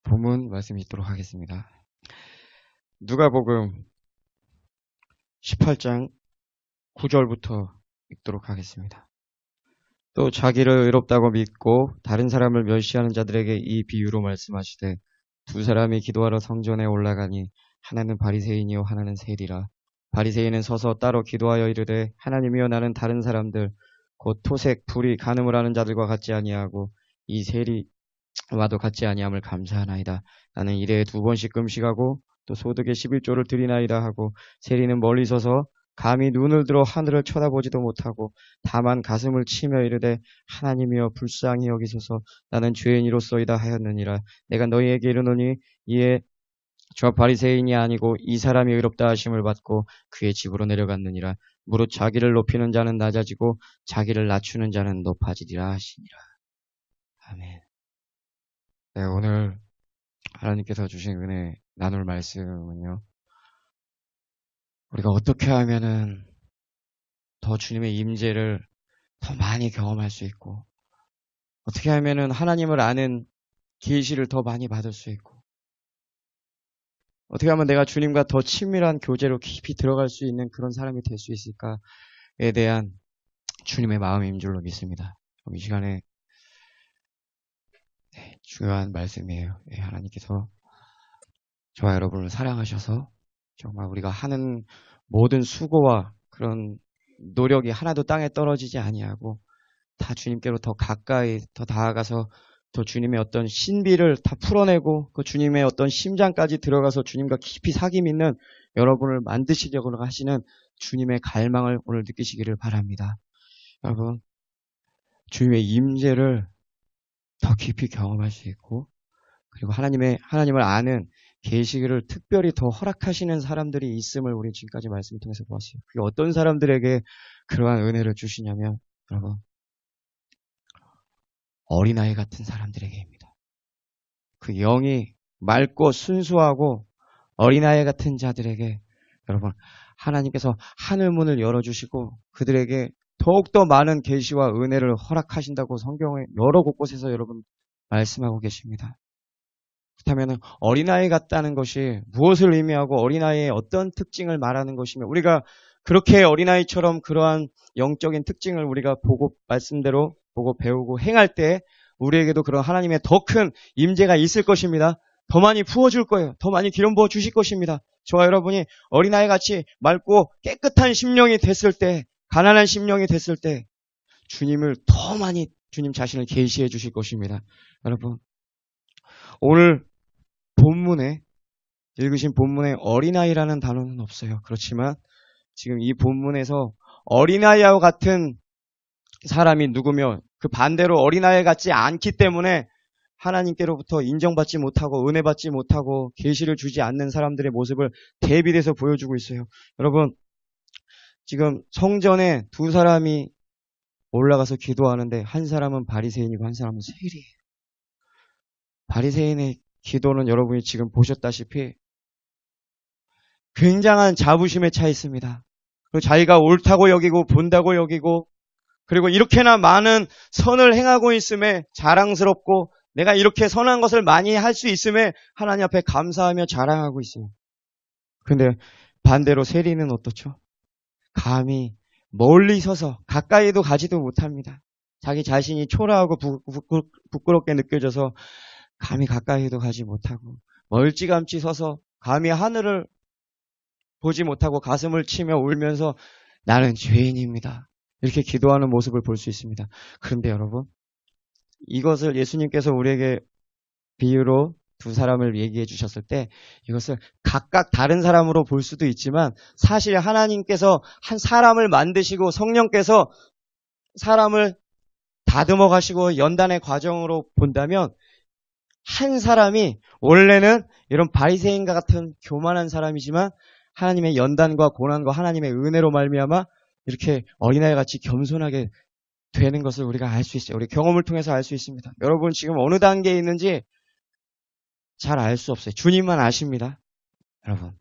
본문 말씀 읽도록 하겠습니다. 누가복음 18장 9절부터 읽도록 하겠습니다. 또 자기를 의롭다고 믿고 다른 사람을 멸시하는 자들에게 이 비유로 말씀하시되 두 사람이 기도하러 성전에 올라가니 하나는 바리새인이요 하나는 세리라. 바리새인은 서서 따로 기도하여 이르되 하나님이여 나는 다른 사람들 곧 토색 불의 간음을 하는 자들과 같지 아니하고 이 세리와도 같지 아니함을 감사하나이다. 나는 일에 2번씩 금식하고 또 소득의 11조를 드리나이다 하고 세리는 멀리 서서 감히 눈을 들어 하늘을 쳐다보지도 못하고 다만 가슴을 치며 이르되 하나님이여 불쌍히 여기소서 나는 죄인이로소이다 하였느니라. 내가 너희에게 이르노니 이에 저 바리새인이 아니고 이 사람이 의롭다 하심을 받고 그의 집으로 내려갔느니라. 무릇 자기를 높이는 자는 낮아지고 자기를 낮추는 자는 높아지리라 하시니라. 아멘. 네, 오늘 하나님께서 주신 은혜 나눌 말씀은요, 우리가 어떻게 하면은 더 주님의 임재를 더 많이 경험할 수 있고, 어떻게 하면은 하나님을 아는 계시를 더 많이 받을 수 있고, 어떻게 하면 내가 주님과 더 친밀한 교제로 깊이 들어갈 수 있는 그런 사람이 될 수 있을까에 대한 주님의 마음인 줄로 믿습니다. 이 시간에 중요한 말씀이에요. 하나님께서 저와 여러분을 사랑하셔서 정말 우리가 하는 모든 수고와 그런 노력이 하나도 땅에 떨어지지 아니하고 다 주님께로 더 가까이 더 나아가서 더 주님의 어떤 신비를 다 풀어내고 그 주님의 어떤 심장까지 들어가서 주님과 깊이 사귐 있는 여러분을 만드시려고 하시는 주님의 갈망을 오늘 느끼시기를 바랍니다. 여러분, 주님의 임재를 더 깊이 경험할 수 있고, 그리고 하나님을 아는 계시를 특별히 더 허락하시는 사람들이 있음을 우리 지금까지 말씀을 통해서 보았어요. 그게 어떤 사람들에게 그러한 은혜를 주시냐면, 여러분, 어린아이 같은 사람들에게입니다. 그 영이 맑고 순수하고 어린아이 같은 자들에게 여러분, 하나님께서 하늘문을 열어주시고 그들에게 더욱더 많은 계시와 은혜를 허락하신다고 성경의 여러 곳곳에서 여러분 말씀하고 계십니다. 그렇다면 어린아이 같다는 것이 무엇을 의미하고 어린아이의 어떤 특징을 말하는 것이며, 우리가 그렇게 어린아이처럼 그러한 영적인 특징을 우리가 보고 말씀대로 보고 배우고 행할 때 우리에게도 그런 하나님의 더 큰 임재가 있을 것입니다. 더 많이 부어줄 거예요. 더 많이 기름 부어 주실 것입니다. 저와 여러분이 어린아이 같이 맑고 깨끗한 심령이 됐을 때, 가난한 심령이 됐을 때 주님을 더 많이 주님 자신을 계시해 주실 것입니다. 여러분, 오늘 본문에 읽으신 본문에 어린아이라는 단어는 없어요. 그렇지만 지금 이 본문에서 어린아이와 같은 사람이 누구며 그 반대로 어린아이 같지 않기 때문에 하나님께로부터 인정받지 못하고 은혜 받지 못하고 계시를 주지 않는 사람들의 모습을 대비돼서 보여주고 있어요. 여러분, 지금 성전에 두 사람이 올라가서 기도하는데 한 사람은 바리새인이고 한 사람은 세리예요. 바리새인의 기도는 여러분이 지금 보셨다시피 굉장한 자부심에 차 있습니다. 그리고 자기가 옳다고 여기고 본다고 여기고, 그리고 이렇게나 많은 선을 행하고 있음에 자랑스럽고 내가 이렇게 선한 것을 많이 할 수 있음에 하나님 앞에 감사하며 자랑하고 있어요. 그런데 반대로 세리는 어떻죠? 감히 멀리 서서 가까이도 가지도 못합니다. 자기 자신이 초라하고 부끄럽게 느껴져서 감히 가까이도 가지 못하고 멀찌감치 서서 감히 하늘을 보지 못하고 가슴을 치며 울면서 나는 죄인입니다, 이렇게 기도하는 모습을 볼 수 있습니다. 그런데 여러분, 이것을 예수님께서 우리에게 비유로 두 사람을 얘기해 주셨을 때 이것을 각각 다른 사람으로 볼 수도 있지만, 사실 하나님께서 한 사람을 만드시고 성령께서 사람을 다듬어 가시고 연단의 과정으로 본다면 한 사람이 원래는 이런 바리새인과 같은 교만한 사람이지만 하나님의 연단과 고난과 하나님의 은혜로 말미암아 이렇게 어린아이 같이 겸손하게 되는 것을 우리가 알 수 있어요. 우리 경험을 통해서 알 수 있습니다. 여러분 지금 어느 단계에 있는지 잘 알 수 없어요. 주님만 아십니다, 여러분.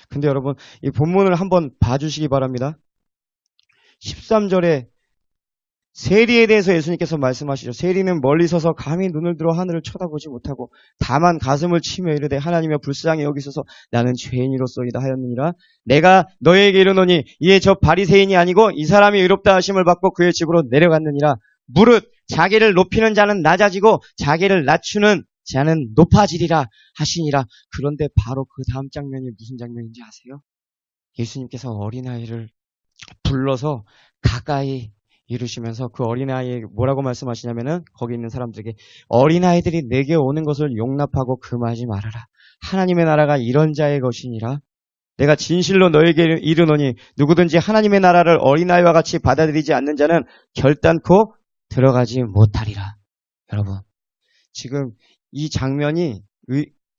근데 여러분, 이 본문을 한번 봐주시기 바랍니다. 13절에 세리에 대해서 예수님께서 말씀하시죠. 세리는 멀리 서서 감히 눈을 들어 하늘을 쳐다보지 못하고 다만 가슴을 치며 이르되 하나님여 불쌍히 여기소서 나는 죄인이로소이다 하였느니라. 내가 너에게 이르노니 이에 저 바리새인이 아니고 이 사람이 의롭다 하심을 받고 그의 집으로 내려갔느니라. 무릇 자기를 높이는 자는 낮아지고 자기를 낮추는 자는 높아지리라 하시니라. 그런데 바로 그 다음 장면이 무슨 장면인지 아세요? 예수님께서 어린아이를 불러서 가까이 이루시면서 그 어린아이에게 뭐라고 말씀하시냐면은 거기 있는 사람들에게 어린아이들이 내게 오는 것을 용납하고 금하지 말아라. 하나님의 나라가 이런 자의 것이니라. 내가 진실로 너에게 이르노니 누구든지 하나님의 나라를 어린아이와 같이 받아들이지 않는 자는 결단코 들어가지 못하리라. 여러분, 지금 이 장면이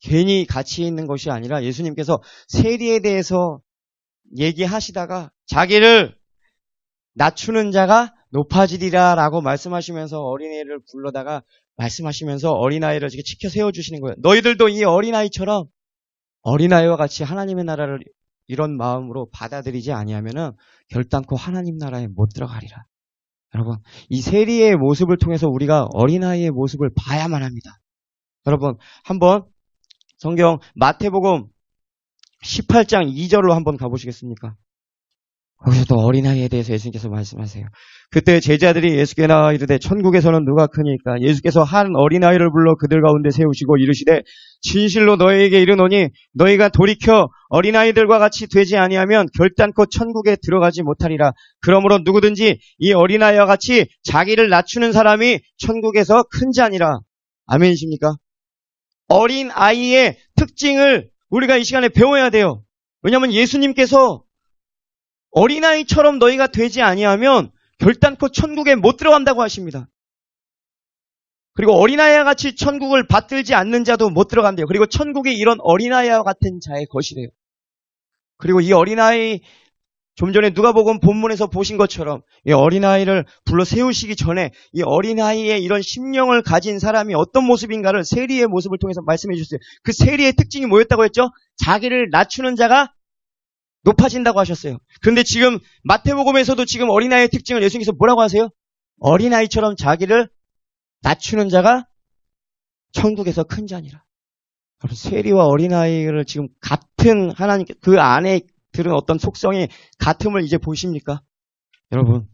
괜히 같이 있는 것이 아니라 예수님께서 세리에 대해서 얘기하시다가 자기를 낮추는 자가 높아지리라 라고 말씀하시면서 어린아이를 불러다가 말씀하시면서 어린아이를 이렇게 치켜 세워주시는 거예요. 너희들도 이 어린아이처럼 어린아이와 같이 하나님의 나라를 이런 마음으로 받아들이지 아니하면은 결단코 하나님 나라에 못 들어가리라. 여러분, 이 세리의 모습을 통해서 우리가 어린아이의 모습을 봐야만 합니다. 여러분, 한번 성경 마태복음 18장 2절로 한번 가보시겠습니까? 거기서도 어린아이에 대해서 예수님께서 말씀하세요. 그때 제자들이 예수께 나와 이르되 천국에서는 누가 크니까? 예수께서 한 어린아이를 불러 그들 가운데 세우시고 이르시되 진실로 너희에게 이르노니 너희가 돌이켜 어린아이들과 같이 되지 아니하면 결단코 천국에 들어가지 못하리라. 그러므로 누구든지 이 어린아이와 같이 자기를 낮추는 사람이 천국에서 큰 자니라. 아멘이십니까? 어린아이의 특징을 우리가 이 시간에 배워야 돼요. 왜냐하면 예수님께서 어린아이처럼 너희가 되지 아니하면 결단코 천국에 못 들어간다고 하십니다. 그리고 어린아이와 같이 천국을 받들지 않는 자도 못 들어간대요. 그리고 천국이 이런 어린아이와 같은 자의 것이래요. 그리고 이 어린아이, 좀 전에 누가복음 본문에서 보신 것처럼 이 어린아이를 불러 세우시기 전에 이 어린아이의 이런 심령을 가진 사람이 어떤 모습인가를 세리의 모습을 통해서 말씀해 주셨어요. 그 세리의 특징이 뭐였다고 했죠? 자기를 낮추는 자가 높아진다고 하셨어요. 그런데 지금 마태복음에서도 지금 어린아이의 특징을 예수님께서 뭐라고 하세요? 어린아이처럼 자기를 낮추는 자가 천국에서 큰 자니라. 세리와 어린아이를 지금 같은 하나님 그 안에 들은 어떤 속성이 같음을 이제 보십니까? 여러분,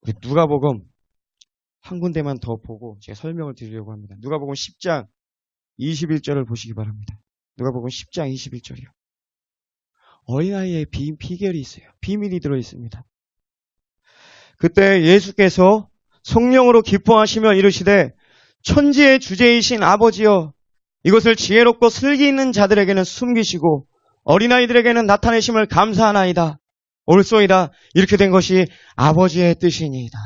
우리 누가복음 한 군데만 더 보고 제가 설명을 드리려고 합니다. 누가복음 10장 21절을 보시기 바랍니다. 누가복음 10장 21절이요. 어린아이의 비결이 있어요. 비밀이 들어있습니다. 그때 예수께서 성령으로 기뻐하시며 이르시되 천지의 주제이신 아버지여 이것을 지혜롭고 슬기 있는 자들에게는 숨기시고 어린아이들에게는 나타내심을 감사하나이다. 옳소이다. 이렇게 된 것이 아버지의 뜻이니이다.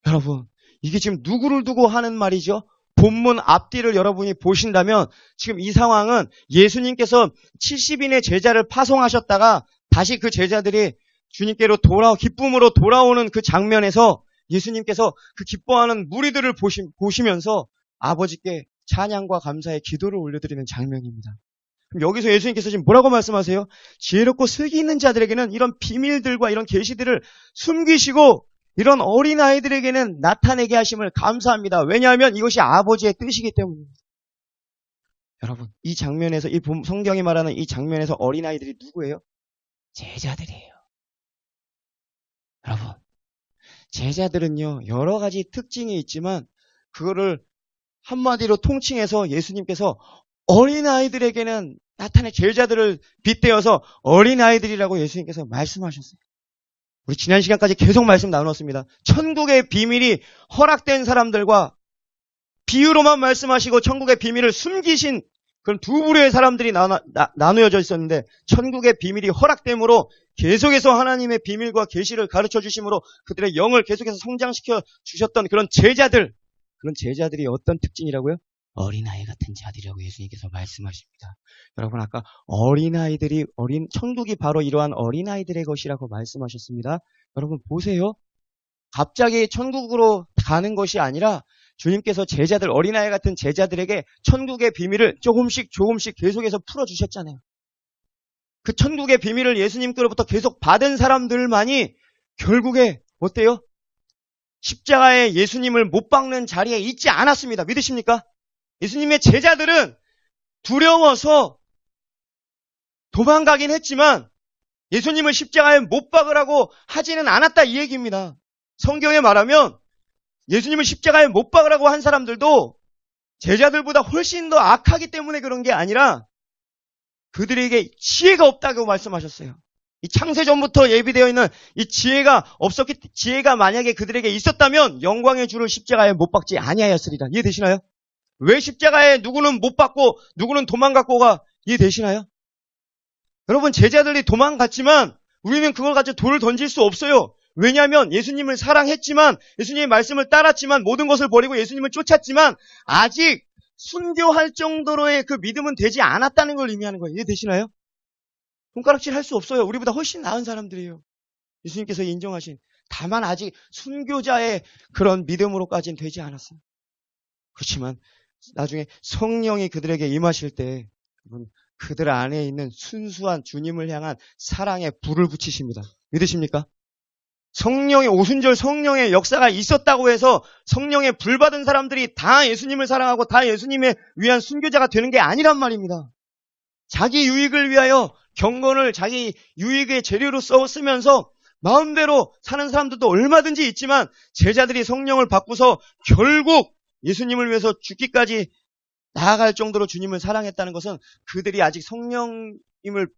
여러분, 이게 지금 누구를 두고 하는 말이죠? 본문 앞뒤를 여러분이 보신다면 지금 이 상황은 예수님께서 70인의 제자를 파송하셨다가 다시 그 제자들이 주님께로 기쁨으로 돌아오는 그 장면에서 예수님께서 그 기뻐하는 무리들을 보시면서 아버지께 찬양과 감사의 기도를 올려드리는 장면입니다. 그럼 여기서 예수님께서 지금 뭐라고 말씀하세요? 지혜롭고 슬기 있는 자들에게는 이런 비밀들과 이런 계시들을 숨기시고 이런 어린아이들에게는 나타내게 하심을 감사합니다. 왜냐하면 이것이 아버지의 뜻이기 때문입니다. 여러분, 이 장면에서, 이 성경이 말하는 이 장면에서 어린아이들이 누구예요? 제자들이에요. 여러분, 제자들은요, 여러 가지 특징이 있지만, 그거를 한마디로 통칭해서 예수님께서 어린아이들에게는 나타낸 제자들을 빗대어서 어린아이들이라고 예수님께서 말씀하셨어요. 우리 지난 시간까지 계속 말씀 나눴습니다. 천국의 비밀이 허락된 사람들과 비유로만 말씀하시고 천국의 비밀을 숨기신 그런 두 부류의 사람들이 나누어져 있었는데 천국의 비밀이 허락됨으로 계속해서 하나님의 비밀과 계시를 가르쳐 주심으로 그들의 영을 계속해서 성장시켜 주셨던 그런 제자들이 어떤 특징이라고요? 어린아이 같은 자들이라고 예수님께서 말씀하십니다. 여러분, 아까 천국이 바로 이러한 어린아이들의 것이라고 말씀하셨습니다. 여러분, 보세요. 갑자기 천국으로 가는 것이 아니라 주님께서 어린아이 같은 제자들에게 천국의 비밀을 조금씩 계속해서 풀어주셨잖아요. 그 천국의 비밀을 예수님께로부터 계속 받은 사람들만이 결국에 어때요? 십자가에 예수님을 못 박는 자리에 있지 않았습니다. 믿으십니까? 예수님의 제자들은 두려워서 도망가긴 했지만 예수님을 십자가에 못 박으라고 하지는 않았다 이 얘기입니다. 성경에 말하면 예수님을 십자가에 못 박으라고 한 사람들도 제자들보다 훨씬 더 악하기 때문에 그런 게 아니라 그들에게 지혜가 없다고 말씀하셨어요. 이 창세전부터 예비되어 있는 이 지혜가 만약에 그들에게 있었다면 영광의 주를 십자가에 못 박지 아니하였으리라. 이해되시나요? 왜 십자가에 누구는 못 박고 누구는 도망갔고가 이해되시나요? 여러분, 제자들이 도망갔지만 우리는 그걸 가지고 돌을 던질 수 없어요. 왜냐하면 예수님을 사랑했지만 예수님의 말씀을 따랐지만 모든 것을 버리고 예수님을 쫓았지만 아직 순교할 정도로의 그 믿음은 되지 않았다는 걸 의미하는 거예요. 이해되시나요? 손가락질 할 수 없어요. 우리보다 훨씬 나은 사람들이에요. 예수님께서 인정하신. 다만 아직 순교자의 그런 믿음으로까지는 되지 않았어요. 그렇지만 나중에 성령이 그들에게 임하실 때 그들 안에 있는 순수한 주님을 향한 사랑에 불을 붙이십니다. 믿으십니까? 성령의 오순절 성령의 역사가 있었다고 해서 성령의 불 받은 사람들이 다 예수님을 사랑하고 다 예수님에 위한 순교자가 되는 게 아니란 말입니다. 자기 유익을 위하여 경건을 자기 유익의 재료로 쓰면서 마음대로 사는 사람들도 얼마든지 있지만 제자들이 성령을 받고서 결국 예수님을 위해서 죽기까지 나아갈 정도로 주님을 사랑했다는 것은 그들이 아직 성령님을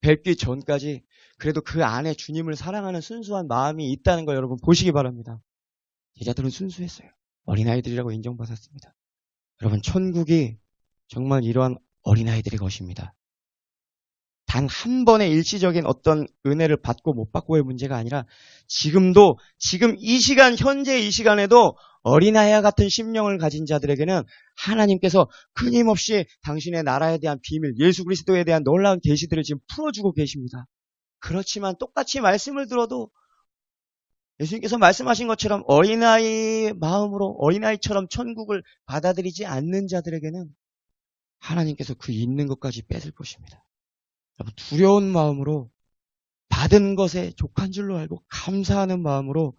뵙기 전까지 그래도 그 안에 주님을 사랑하는 순수한 마음이 있다는 걸 여러분 보시기 바랍니다. 제자들은 순수했어요. 어린아이들이라고 인정받았습니다. 여러분, 천국이 정말 이러한 어린아이들의 것입니다. 단 한 번의 일시적인 어떤 은혜를 받고 못 받고의 문제가 아니라 지금 이 시간, 현재 이 시간에도 어린아이와 같은 심령을 가진 자들에게는 하나님께서 끊임없이 당신의 나라에 대한 비밀, 예수 그리스도에 대한 놀라운 계시들을 지금 풀어주고 계십니다. 그렇지만 똑같이 말씀을 들어도 예수님께서 말씀하신 것처럼 어린아이 마음으로 어린아이처럼 천국을 받아들이지 않는 자들에게는 하나님께서 그 있는 것까지 뺏을 것입니다. 여러분, 두려운 마음으로 받은 것에 족한 줄로 알고 감사하는 마음으로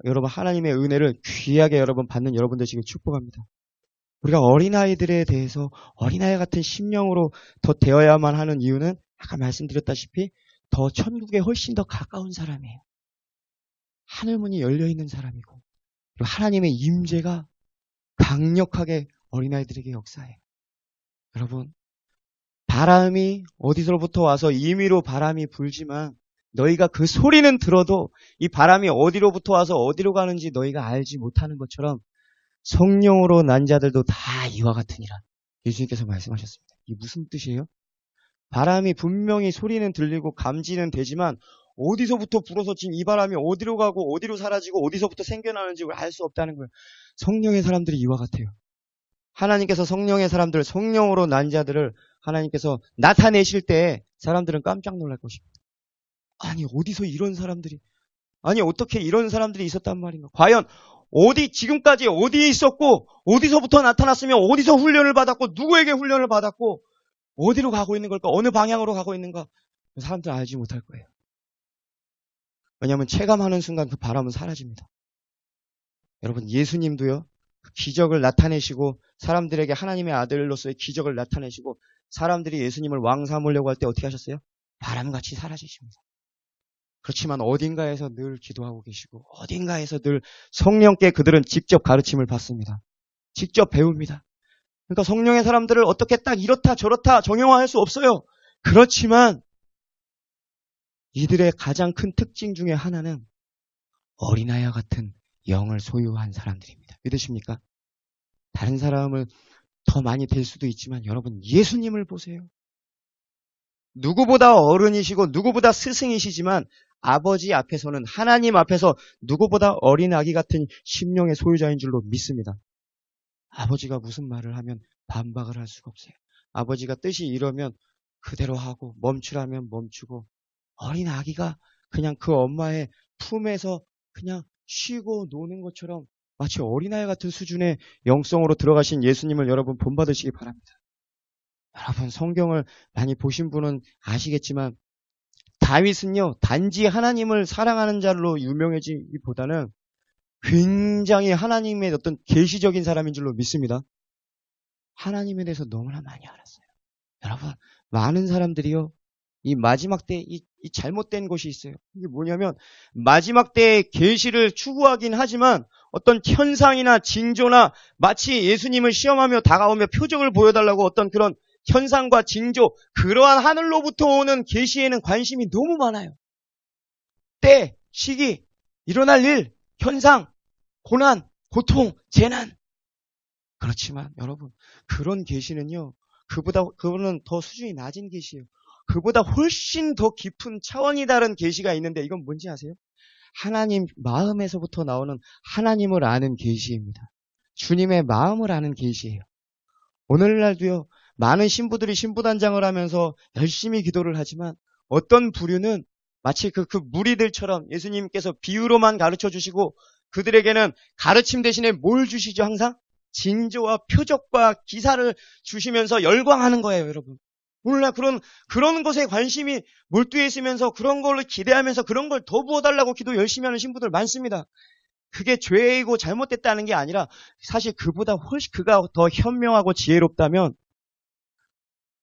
여러분 하나님의 은혜를 귀하게 여러분 받는 여러분 되시길 축복합니다. 우리가 어린아이들에 대해서 어린아이 같은 심령으로 더 되어야만 하는 이유는 아까 말씀드렸다시피 더 천국에 훨씬 더 가까운 사람이에요. 하늘문이 열려있는 사람이고 그리고 하나님의 임재가 강력하게 어린아이들에게 역사해요. 여러분, 바람이 어디서부터 와서 임의로 바람이 불지만 너희가 그 소리는 들어도 이 바람이 어디로부터 와서 어디로 가는지 너희가 알지 못하는 것처럼 성령으로 난 자들도 다 이와 같으니라. 예수님께서 말씀하셨습니다. 이게 무슨 뜻이에요? 바람이 분명히 소리는 들리고 감지는 되지만 어디서부터 불어서 지금 이 바람이 어디로 가고 어디로 사라지고 어디서부터 생겨나는지 알 수 없다는 거예요. 성령의 사람들이 이와 같아요. 하나님께서 성령의 사람들, 성령으로 난 자들을 하나님께서 나타내실 때 사람들은 깜짝 놀랄 것입니다. 아니, 어디서 이런 사람들이, 아니, 어떻게 이런 사람들이 있었단 말인가? 과연 지금까지 어디에 있었고, 어디서부터 나타났으며, 어디서 훈련을 받았고, 누구에게 훈련을 받았고, 어디로 가고 있는 걸까? 어느 방향으로 가고 있는가? 사람들은 알지 못할 거예요. 왜냐하면 체감하는 순간 그 바람은 사라집니다. 여러분, 예수님도요, 그 기적을 나타내시고, 사람들에게 하나님의 아들로서의 기적을 나타내시고, 사람들이 예수님을 왕 삼으려고 할 때 어떻게 하셨어요? 바람같이 사라지십니다. 그렇지만 어딘가에서 늘 기도하고 계시고 어딘가에서 늘 성령께 그들은 직접 가르침을 받습니다. 직접 배웁니다. 그러니까 성령의 사람들을 어떻게 딱 이렇다 저렇다 정형화할 수 없어요. 그렇지만 이들의 가장 큰 특징 중에 하나는 어린아이와 같은 영을 소유한 사람들입니다. 믿으십니까? 다른 사람을 더 많이 될 수도 있지만 여러분 예수님을 보세요. 누구보다 어른이시고 누구보다 스승이시지만 아버지 앞에서는 하나님 앞에서 누구보다 어린 아기 같은 심령의 소유자인 줄로 믿습니다. 아버지가 무슨 말을 하면 반박을 할 수가 없어요. 아버지가 뜻이 이러면 그대로 하고 멈추라면 멈추고 어린 아기가 그냥 그 엄마의 품에서 그냥 쉬고 노는 것처럼 마치 어린아이 같은 수준의 영성으로 들어가신 예수님을 여러분 본받으시기 바랍니다. 여러분 성경을 많이 보신 분은 아시겠지만 다윗은요 단지 하나님을 사랑하는 자로 유명해지기보다는 굉장히 하나님의 어떤 계시적인 사람인 줄로 믿습니다. 하나님에 대해서 너무나 많이 알았어요. 여러분, 많은 사람들이요, 이 마지막 때 이 잘못된 것이 있어요. 이게 뭐냐면 마지막 때의 계시를 추구하긴 하지만 어떤 현상이나 징조나 마치 예수님을 시험하며 다가오며 표적을 보여달라고 어떤 그런 현상과 징조, 그러한 하늘로부터 오는 계시에는 관심이 너무 많아요. 때, 시기, 일어날 일, 현상, 고난, 고통, 재난. 그렇지만 여러분, 그런 계시는요, 그거는 더 수준이 낮은 계시예요. 그보다 훨씬 더 깊은 차원이 다른 계시가 있는데 이건 뭔지 아세요? 하나님 마음에서부터 나오는 하나님을 아는 계시입니다. 주님의 마음을 아는 계시예요. 오늘날도요, 많은 신부들이 신부단장을 하면서 열심히 기도를 하지만 어떤 부류는 마치 그 무리들처럼 예수님께서 비유로만 가르쳐 주시고 그들에게는 가르침 대신에 뭘 주시죠? 항상 징조와 표적과 기사를 주시면서 열광하는 거예요, 여러분. 오늘날 그런 것에 관심이 몰두해 있으면서 그런 걸로 기대하면서 그런 걸 더 부어달라고 기도 열심히 하는 신부들 많습니다. 그게 죄이고 잘못됐다는 게 아니라 사실 그보다 훨씬 그가 더 현명하고 지혜롭다면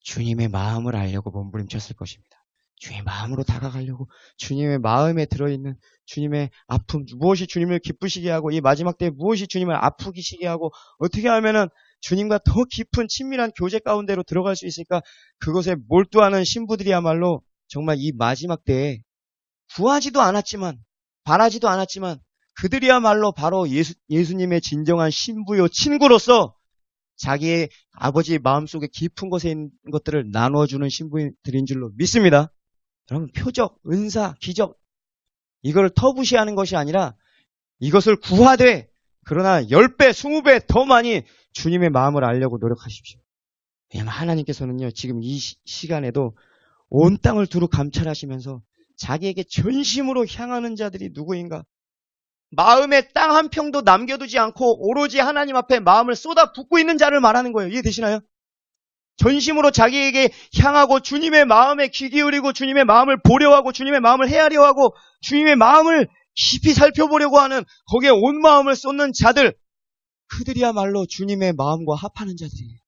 주님의 마음을 알려고 몸부림쳤을 것입니다. 주님의 마음으로 다가가려고 주님의 마음에 들어있는 주님의 아픔, 무엇이 주님을 기쁘시게 하고 이 마지막 때에 무엇이 주님을 아프시게 하고 어떻게 하면은 주님과 더 깊은 친밀한 교제 가운데로 들어갈 수 있을까? 그것에 몰두하는 신부들이야말로 정말 이 마지막 때에 구하지도 않았지만 바라지도 않았지만 그들이야말로 바로 예수님의 진정한 신부요 친구로서 자기의 아버지의 마음속에 깊은 곳에 있는 것들을 나눠주는 신부들인 줄로 믿습니다. 여러분, 표적, 은사, 기적 이걸 터부시하는 것이 아니라 이것을 구하되 그러나 10배, 20배 더 많이 주님의 마음을 알려고 노력하십시오. 왜냐하면 하나님께서는요, 지금 이 시간에도 온 땅을 두루 감찰하시면서 자기에게 전심으로 향하는 자들이 누구인가? 마음에 땅 한 평도 남겨두지 않고 오로지 하나님 앞에 마음을 쏟아 붓고 있는 자를 말하는 거예요. 이해되시나요? 전심으로 자기에게 향하고 주님의 마음에 귀 기울이고 주님의 마음을 보려 하고 주님의 마음을 헤아려 하고 주님의 마음을 깊이 살펴보려고 하는 거기에 온 마음을 쏟는 자들, 그들이야말로 주님의 마음과 합하는 자들이에요.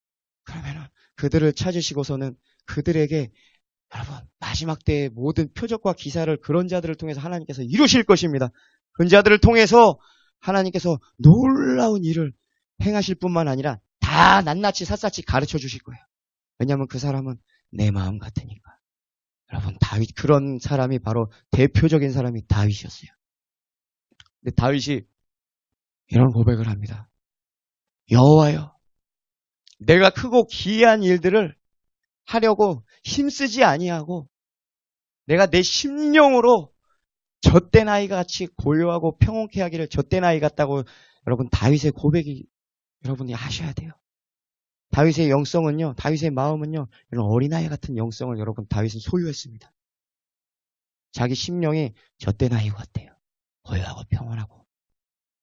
그러면은 그들을 찾으시고서는 그들에게 여러분 마지막 때의 모든 표적과 기사를 그런 자들을 통해서 하나님께서 이루실 것입니다. 그런 자들을 통해서 하나님께서 놀라운 일을 행하실 뿐만 아니라 다 낱낱이 샅샅이 가르쳐 주실 거예요. 왜냐하면 그 사람은 내 마음 같으니까. 여러분, 다윗, 그런 사람이 바로 대표적인 사람이 다윗이었어요. 근데 다윗이 이런 고백을 합니다. 여호와여, 내가 크고 기이한 일들을 하려고 힘쓰지 아니하고 내가 내 심령으로 젖된 아이 같이 고요하고 평온케 하기를 젖된 아이 같다고 여러분 다윗의 고백이 여러분이 하셔야 돼요. 다윗의 영성은요, 다윗의 마음은요, 이런 어린아이 같은 영성을 여러분 다윗은 소유했습니다. 자기 심령이 젖된 아이 같대요. 고요하고 평온하고.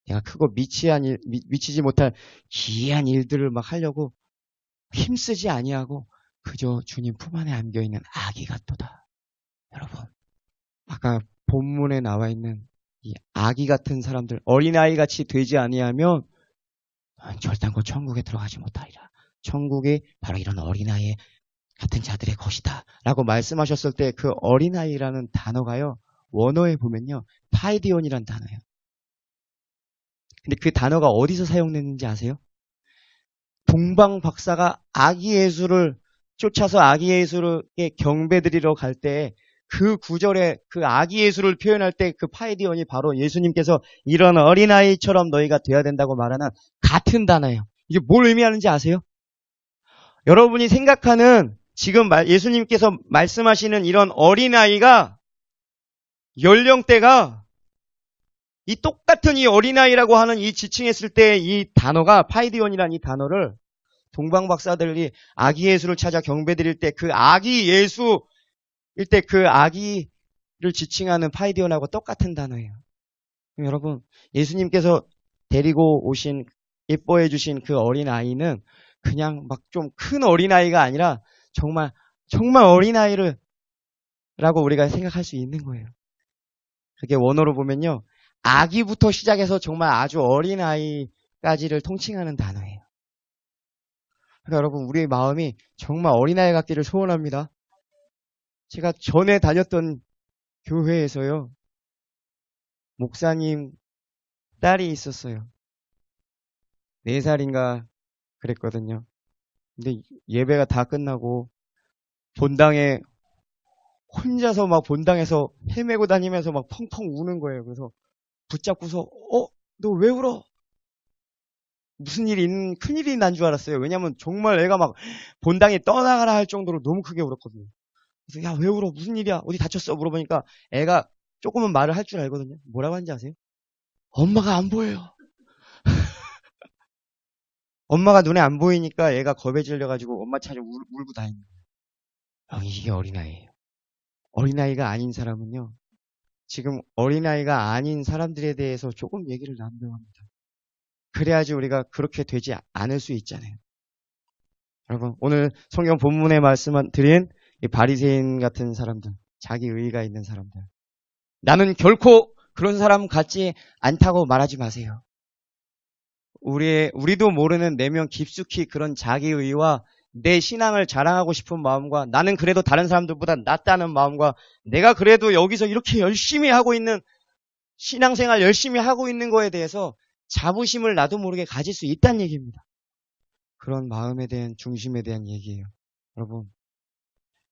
내가 크고 미치지 못할 기이한 일들을 막 하려고 힘쓰지 아니하고 그저 주님 품 안에 안겨있는 아기 같도다. 여러분, 아까 본문에 나와 있는 이 아기 같은 사람들, 어린아이 같이 되지 아니하면 결단코 천국에 들어가지 못하리라. 천국이 바로 이런 어린아이 같은 자들의 것이다 라고 말씀하셨을 때 그 어린아이라는 단어가요, 원어에 보면요 파이디온이라는 단어예요. 근데 그 단어가 어디서 사용됐는지 아세요? 동방 박사가 아기 예수를 쫓아서 아기 예수에게 경배드리러 갈 때 그 구절에 그 아기 예수를 표현할 때 그 파이디온이 바로 예수님께서 이런 어린아이처럼 너희가 되어야 된다고 말하는 같은 단어예요. 이게 뭘 의미하는지 아세요? 여러분이 생각하는 지금 예수님께서 말씀하시는 이런 어린아이가 연령대가 이 똑같은 이 어린아이라고 하는 이 지칭했을 때 이 단어가 파이디온이라는 이 단어를 동방 박사들이 아기 예수를 찾아 경배드릴 때 그 아기 예수일 때 그 아기를 지칭하는 파이디온하고 똑같은 단어예요. 여러분, 예수님께서 데리고 오신 예뻐해 주신 그 어린아이는 그냥 막 좀 큰 어린아이가 아니라 정말 어린아이를 라고 우리가 생각할 수 있는 거예요. 그게 원어로 보면요, 아기부터 시작해서 정말 아주 어린아이까지를 통칭하는 단어예요. 그러니까 여러분, 우리의 마음이 정말 어린아이 같기를 소원합니다. 제가 전에 다녔던 교회에서요, 목사님 딸이 있었어요. 4살인가 그랬거든요. 근데 예배가 다 끝나고 본당에 혼자서 막 본당에서 헤매고 다니면서 막 펑펑 우는 거예요. 그래서 붙잡고서 너 왜 울어? 무슨 큰일이 난 줄 알았어요. 왜냐면 정말 애가 막 본당에 떠나가라 할 정도로 너무 크게 울었거든요. 그래서 야, 왜 울어? 무슨 일이야? 어디 다쳤어? 물어보니까 애가 조금은 말을 할 줄 알거든요. 뭐라고 하는지 아세요? 엄마가 안 보여요. 엄마가 눈에 안 보이니까 애가 겁에 질려가지고 엄마 찾아 울고 다니는 거예요. 이게 어린아이예요. 어린아이가 아닌 사람은요, 지금 어린아이가 아닌 사람들에 대해서 조금 얘기를 나누려고 합니다. 그래야지 우리가 그렇게 되지 않을 수 있잖아요. 여러분, 오늘 성경 본문에 말씀드린 이 바리새인 같은 사람들, 자기 의의가 있는 사람들, 나는 결코 그런 사람 같지 않다고 말하지 마세요. 우리도 모르는 내면 깊숙이 그런 자기의와 내 신앙을 자랑하고 싶은 마음과 나는 그래도 다른 사람들보다 낫다는 마음과 내가 그래도 여기서 이렇게 열심히 하고 있는 신앙생활 열심히 하고 있는 거에 대해서 자부심을 나도 모르게 가질 수 있다는 얘기입니다. 그런 마음에 대한 중심에 대한 얘기예요. 여러분,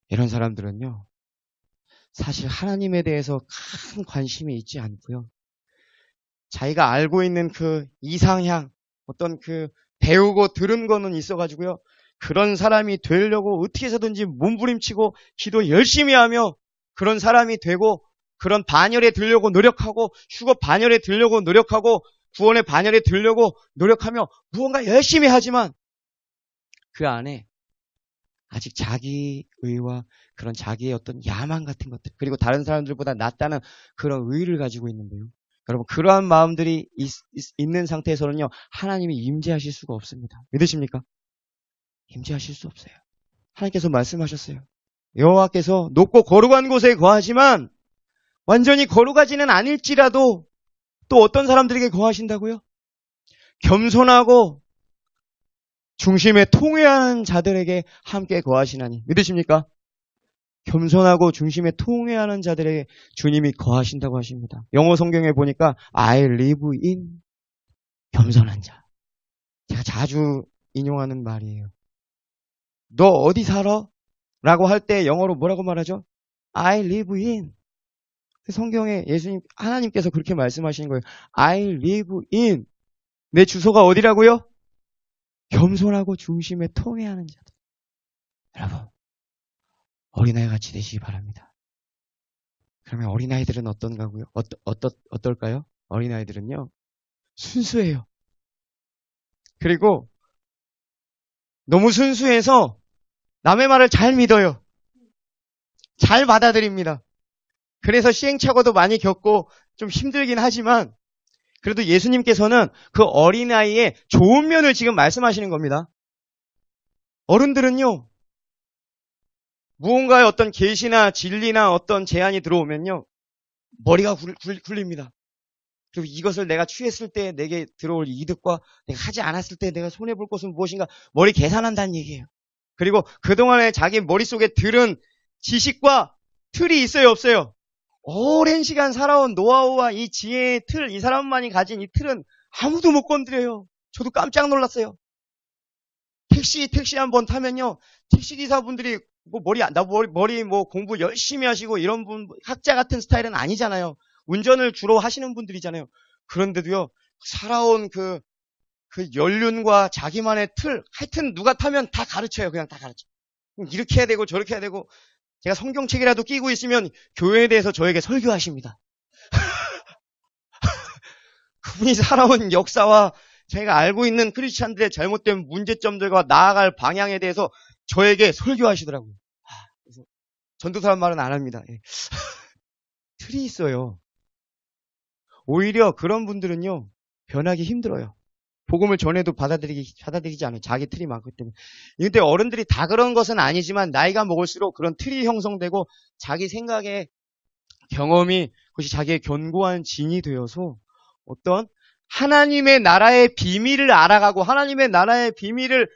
이런 사람들은요, 사실 하나님에 대해서 큰 관심이 있지 않고요, 자기가 알고 있는 그 이상향, 어떤 그 배우고 들은 거는 있어가지고요, 그런 사람이 되려고 어떻게 해서든지 몸부림치고 기도 열심히 하며 그런 사람이 되고 그런 반열에 들려고 노력하고 휴거 반열에 들려고 노력하고 구원의 반열에 들려고 노력하며 무언가 열심히 하지만 그 안에 아직 자기의와 그런 자기의 어떤 야망 같은 것들, 그리고 다른 사람들보다 낫다는 그런 의의를 가지고 있는데요. 여러분, 그러한 마음들이 있는 상태에서는요, 하나님이 임재하실 수가 없습니다. 믿으십니까? 임재하실 수 없어요. 하나님께서 말씀하셨어요. 여호와께서 높고 거룩한 곳에 거하지만 완전히 거룩하지는 않을지라도 또 어떤 사람들에게 거하신다고요? 겸손하고 중심에 통회하는 자들에게 함께 거하시나니. 믿으십니까? 겸손하고 중심에 통회하는 자들에게 주님이 거하신다고 하십니다. 영어 성경에 보니까 I live in 겸손한 자. 제가 자주 인용하는 말이에요. 너 어디 살아? 라고 할 때 영어로 뭐라고 말하죠? I live in. 성경에 하나님께서 그렇게 말씀하시는 거예요. I live in. 내 주소가 어디라고요? 겸손하고 중심에 통회하는 자들. 여러분, 어린아이 같이 되시기 바랍니다. 그러면 어린아이들은 어떤가고요? 어떨까요? 어린아이들은요, 순수해요. 그리고 너무 순수해서 남의 말을 잘 믿어요. 잘 받아들입니다. 그래서 시행착오도 많이 겪고 좀 힘들긴 하지만 그래도 예수님께서는 그 어린아이의 좋은 면을 지금 말씀하시는 겁니다. 어른들은요, 무언가의 어떤 계시나 진리나 어떤 제안이 들어오면요, 머리가 굴립니다. 그리고 이것을 내가 취했을 때 내게 들어올 이득과 내가 하지 않았을 때 내가 손해볼 것은 무엇인가 머리 계산한다는 얘기예요. 그리고 그동안에 자기 머릿속에 들은 지식과 틀이 있어요, 없어요? 오랜 시간 살아온 노하우와 이 지혜의 틀, 이 사람만이 가진 이 틀은 아무도 못 건드려요. 저도 깜짝 놀랐어요. 택시 한번 타면요, 택시기사분들이 머리 공부 열심히 하시고 이런 분, 학자 같은 스타일은 아니잖아요. 운전을 주로 하시는 분들이잖아요. 그런데도요, 살아온 그 연륜과 자기만의 틀, 하여튼 누가 타면 다 가르쳐요. 그냥 다 가르쳐. 이렇게 해야 되고 저렇게 해야 되고, 제가 성경책이라도 끼고 있으면 교회에 대해서 저에게 설교하십니다. 그분이 살아온 역사와 제가 알고 있는 크리스찬들의 잘못된 문제점들과 나아갈 방향에 대해서 저에게 설교하시더라고요. 그래서 전도사란 말은 안 합니다. 틀이 있어요. 오히려 그런 분들은요, 변하기 힘들어요. 복음을 전해도 받아들이지 않아요. 자기 틀이 많기 때문에. 근데 어른들이 다 그런 것은 아니지만 나이가 먹을수록 그런 틀이 형성되고 자기 생각에 경험이 그것이 자기의 견고한 진이 되어서 어떤 하나님의 나라의 비밀을 알아가고 하나님의 나라의 비밀을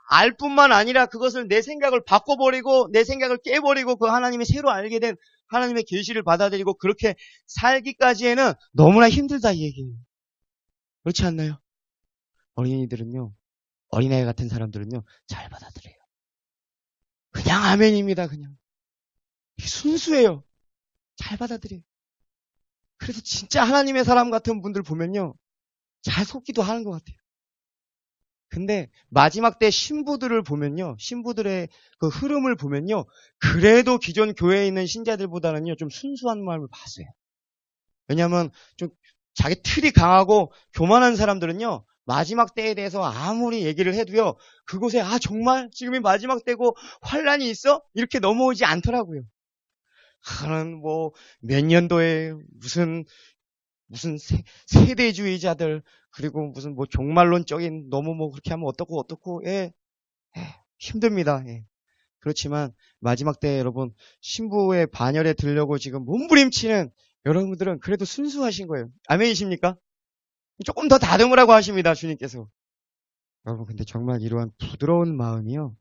알 뿐만 아니라 그것을 내 생각을 바꿔버리고 내 생각을 깨버리고 그 하나님의 새로 알게 된 하나님의 계시를 받아들이고 그렇게 살기까지에는 너무나 힘들다 이 얘기예요. 그렇지 않나요? 어린이들은요, 어린아이 같은 사람들은요, 잘 받아들여요. 그냥 아멘입니다, 그냥. 순수해요. 잘 받아들여요. 그래서 진짜 하나님의 사람 같은 분들 보면요, 잘 속기도 하는 것 같아요. 근데 마지막 때 신부들을 보면요, 신부들의 그 흐름을 보면요, 그래도 기존 교회에 있는 신자들보다는요, 좀 순수한 마음을 봤어요. 왜냐하면 좀 자기 틀이 강하고 교만한 사람들은요, 마지막 때에 대해서 아무리 얘기를 해도요, 그곳에 정말 지금이 마지막 때고 환란이 있어? 이렇게 넘어오지 않더라고요. 하는 뭐 몇 년도에 무슨 세대주의자들 그리고 무슨 뭐 종말론적인 너무 뭐 그렇게 하면 어떻고 힘듭니다. 예. 그렇지만 마지막 때 여러분 신부의 반열에 들려고 지금 몸부림치는 여러분들은 그래도 순수하신 거예요. 아멘이십니까? 조금 더 다듬으라고 하십니다. 주님께서. 여러분 근데 정말 이러한 부드러운 마음이요.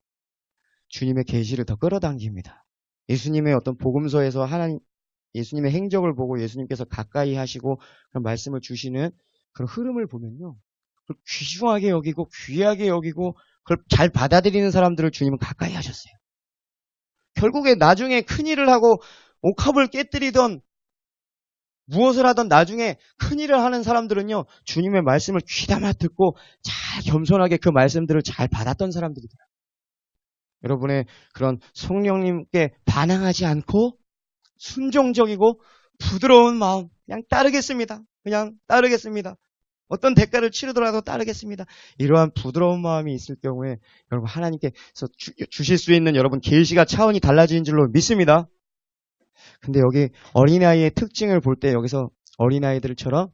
주님의 계시를 더 끌어당깁니다. 예수님의 어떤 복음서에서 예수님의 행적을 보고 예수님께서 가까이 하시고 그런 말씀을 주시는 그런 흐름을 보면요. 그걸 귀중하게 여기고 귀하게 여기고 그걸 잘 받아들이는 사람들을 주님은 가까이 하셨어요. 결국에 나중에 큰일을 하고 옥합을 깨뜨리던 무엇을 하던 나중에 큰일을 하는 사람들은요. 주님의 말씀을 귀담아 듣고 잘 겸손하게 그 말씀들을 잘 받았던 사람들이더라고요. 여러분의 그런 성령님께 반항하지 않고 순종적이고 부드러운 마음 그냥 따르겠습니다. 그냥 따르겠습니다. 어떤 대가를 치르더라도 따르겠습니다. 이러한 부드러운 마음이 있을 경우에 여러분 하나님께서 주실 수 있는 여러분 계시가 차원이 달라지는 줄로 믿습니다. 근데 여기 어린아이의 특징을 볼 때 여기서 어린아이들처럼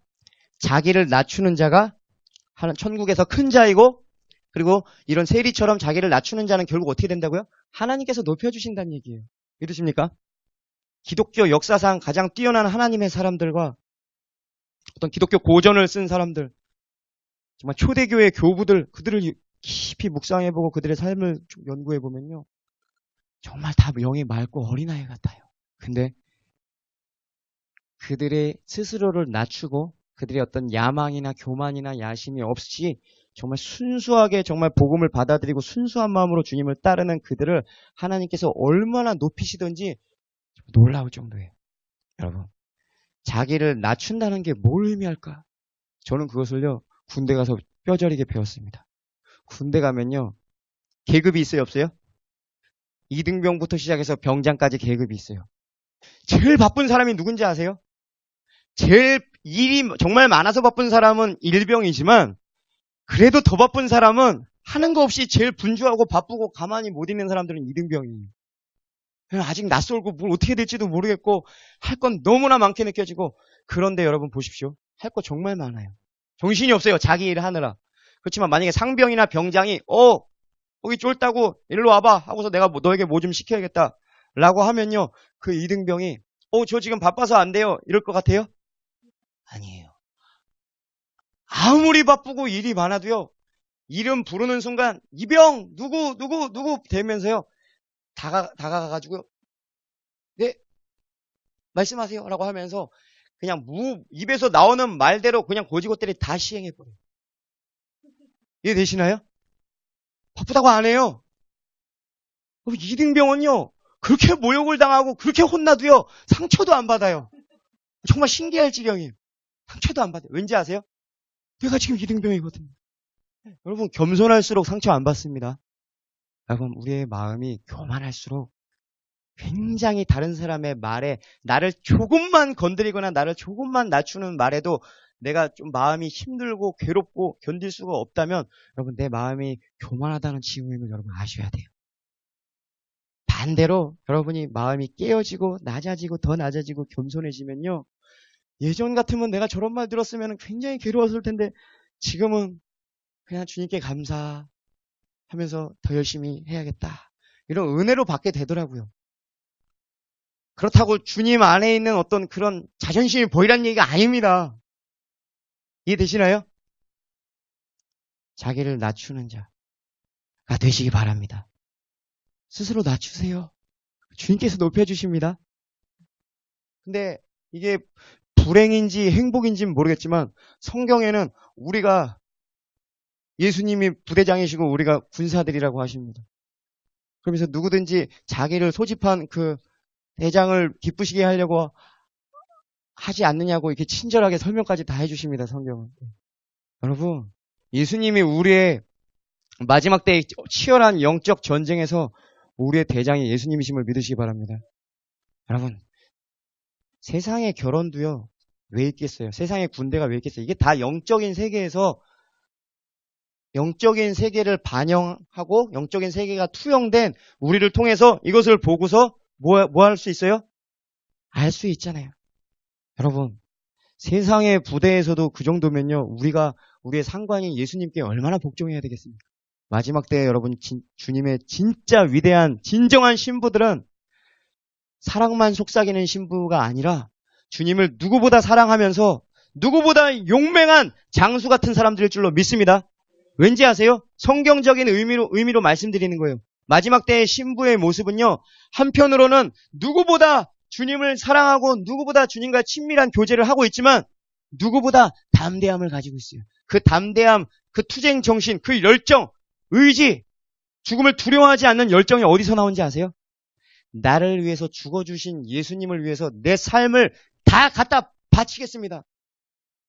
자기를 낮추는 자가 천국에서 큰 자이고 그리고 이런 세리처럼 자기를 낮추는 자는 결국 어떻게 된다고요? 하나님께서 높여주신다는 얘기예요. 믿으십니까? 기독교 역사상 가장 뛰어난 하나님의 사람들과 어떤 기독교 고전을 쓴 사람들, 정말 초대교회 교부들, 그들을 깊이 묵상해보고 그들의 삶을 좀 연구해보면요. 정말 다 영이 맑고 어린아이 같아요. 근데 그들의 스스로를 낮추고 그들의 어떤 야망이나 교만이나 야심이 없이 정말 순수하게 정말 복음을 받아들이고 순수한 마음으로 주님을 따르는 그들을 하나님께서 얼마나 높이시든지 놀라울 정도예요. 여러분, 자기를 낮춘다는 게 뭘 의미할까? 저는 그것을요, 군대 가서 뼈저리게 배웠습니다. 군대 가면요, 계급이 있어요, 없어요? 2등병부터 시작해서 병장까지 계급이 있어요. 제일 바쁜 사람이 누군지 아세요? 제일 일이 정말 많아서 바쁜 사람은 1병이지만 그래도 더 바쁜 사람은 하는 거 없이 제일 분주하고 바쁘고 가만히 못 있는 사람들은 2등병이에요. 아직 낯설고 뭘 어떻게 될지도 모르겠고 할 건 너무나 많게 느껴지고 그런데 여러분 보십시오. 할 거 정말 많아요. 정신이 없어요. 자기 일 하느라. 그렇지만 만약에 상병이나 병장이 거기 쫄다고 일로 와봐 하고서 내가 너에게 뭐 좀 시켜야겠다 라고 하면요. 그 2등병이 저 지금 바빠서 안 돼요. 이럴 것 같아요? 아니에요. 아무리 바쁘고 일이 많아도요. 이름 부르는 순간 이병 누구 되면서요. 다가가가지고요. 네 말씀하세요 라고 하면서 그냥 입에서 나오는 말대로 그냥 고지고대로 다 시행해버려요. 이해되시나요? 바쁘다고 안 해요. 2등병은요. 그렇게 모욕을 당하고 그렇게 혼나도요. 상처도 안 받아요. 정말 신기할 지경이에요. 상처도 안 받아요. 왠지 아세요? 내가 지금 2등병이거든요. 여러분 겸손할수록 상처 안 받습니다. 여러분 우리의 마음이 교만할수록 굉장히 다른 사람의 말에 나를 조금만 건드리거나 나를 조금만 낮추는 말에도 내가 좀 마음이 힘들고 괴롭고 견딜 수가 없다면 여러분 내 마음이 교만하다는 징후임을 여러분 아셔야 돼요. 반대로 여러분이 마음이 깨어지고 낮아지고 더 낮아지고 겸손해지면요. 예전 같으면 내가 저런 말 들었으면 굉장히 괴로웠을 텐데 지금은 그냥 주님께 감사하면서 더 열심히 해야겠다. 이런 은혜로 받게 되더라고요. 그렇다고 주님 안에 있는 어떤 그런 자존심이 보이란 얘기가 아닙니다. 이해되시나요? 자기를 낮추는 자가 되시기 바랍니다. 스스로 낮추세요. 주님께서 높여주십니다. 근데 이게 불행인지 행복인지는 모르겠지만 성경에는 우리가 예수님이 부대장이시고 우리가 군사들이라고 하십니다. 그러면서 누구든지 자기를 소집한 그 대장을 기쁘시게 하려고 하지 않느냐고 이렇게 친절하게 설명까지 다 해주십니다. 성경은. 여러분, 예수님이 우리의 마지막 때의 치열한 영적 전쟁에서 우리의 대장이 예수님이심을 믿으시기 바랍니다. 여러분, 세상의 결혼도요, 왜 있겠어요? 세상의 군대가 왜 있겠어요? 이게 다 영적인 세계에서 영적인 세계를 반영하고 영적인 세계가 투영된 우리를 통해서 이것을 보고서 뭐 할 수 있어요? 알 수 있잖아요. 여러분, 세상의 부대에서도 그 정도면요, 우리의 상관이 예수님께 얼마나 복종해야 되겠습니까? 마지막 때에 여러분, 주님의 진짜 위대한, 진정한 신부들은 사랑만 속삭이는 신부가 아니라 주님을 누구보다 사랑하면서 누구보다 용맹한 장수 같은 사람들일 줄로 믿습니다. 왠지 아세요? 성경적인 의미로 말씀드리는 거예요. 마지막 때의 신부의 모습은요, 한편으로는 누구보다 주님을 사랑하고 누구보다 주님과 친밀한 교제를 하고 있지만 누구보다 담대함을 가지고 있어요. 그 담대함, 그 투쟁 정신, 그 열정, 의지, 죽음을 두려워하지 않는 열정이 어디서 나온지 아세요? 나를 위해서 죽어주신 예수님을 위해서 내 삶을 다 갖다 바치겠습니다.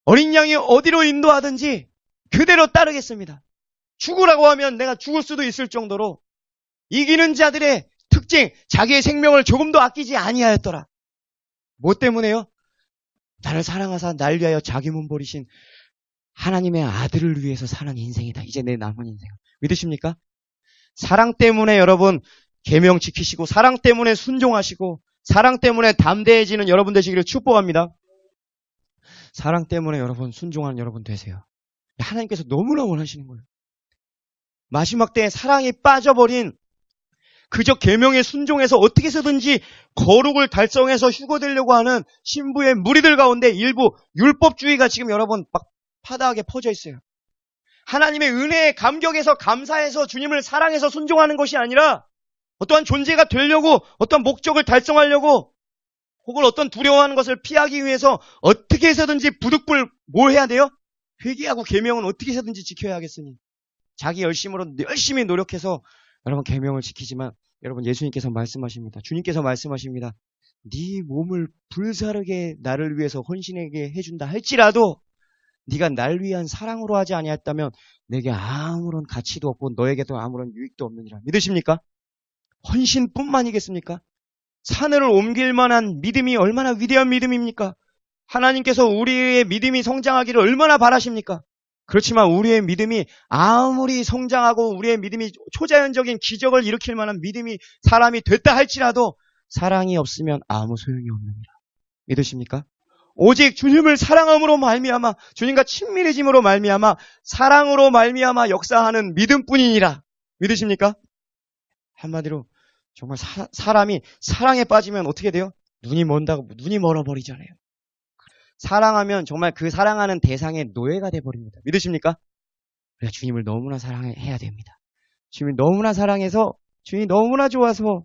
어린 양이 어디로 인도하든지 그대로 따르겠습니다. 죽으라고 하면 내가 죽을 수도 있을 정도로 이기는 자들의 특징, 자기의 생명을 조금도 아끼지 아니하였더라. 뭐 때문에요? 나를 사랑하사 날 위하여 자기 몸 버리신 하나님의 아들을 위해서 사는 인생이다. 이제 내 남은 인생. 믿으십니까? 사랑 때문에 여러분 계명 지키시고 사랑 때문에 순종하시고 사랑 때문에 담대해지는 여러분 되시기를 축복합니다. 사랑 때문에 여러분 순종하는 여러분 되세요. 하나님께서 너무나 원하시는 거예요. 마지막 때에 사랑이 빠져버린 그저 계명에 순종해서 어떻게 해서든지 거룩을 달성해서 휴거되려고 하는 신부의 무리들 가운데 일부 율법주의가 지금 여러분 막 파다하게 퍼져 있어요. 하나님의 은혜에 감격해서 감사해서 주님을 사랑해서 순종하는 것이 아니라 어떠한 존재가 되려고 어떠한 목적을 달성하려고 혹은 어떤 두려워하는 것을 피하기 위해서 어떻게 해서든지 부득불 뭘 해야 돼요? 회개하고 계명은 어떻게 해서든지 지켜야 하겠으니 자기 열심으로 열심히 노력해서 여러분 계명을 지키지만 여러분 예수님께서 말씀하십니다. 주님께서 말씀하십니다. 네 몸을 불사르게 나를 위해서 헌신하게 해준다 할지라도 네가 날 위한 사랑으로 하지 아니했다면 내게 아무런 가치도 없고 너에게도 아무런 유익도 없느니라. 믿으십니까? 헌신뿐만이겠습니까? 산을 옮길 만한 믿음이 얼마나 위대한 믿음입니까? 하나님께서 우리의 믿음이 성장하기를 얼마나 바라십니까? 그렇지만 우리의 믿음이 아무리 성장하고 우리의 믿음이 초자연적인 기적을 일으킬 만한 믿음이 사람이 됐다 할지라도 사랑이 없으면 아무 소용이 없느니라. 믿으십니까? 오직 주님을 사랑함으로 말미암아 주님과 친밀해짐으로 말미암아 사랑으로 말미암아 역사하는 믿음뿐이니라. 믿으십니까? 한마디로 정말 사람이 사랑에 빠지면 어떻게 돼요? 눈이 멀어버리잖아요. 사랑하면 정말 그 사랑하는 대상의 노예가 돼버립니다. 믿으십니까? 우리가 주님을 너무나 사랑해야 됩니다. 주님이 너무나 사랑해서 주님이 너무나 좋아서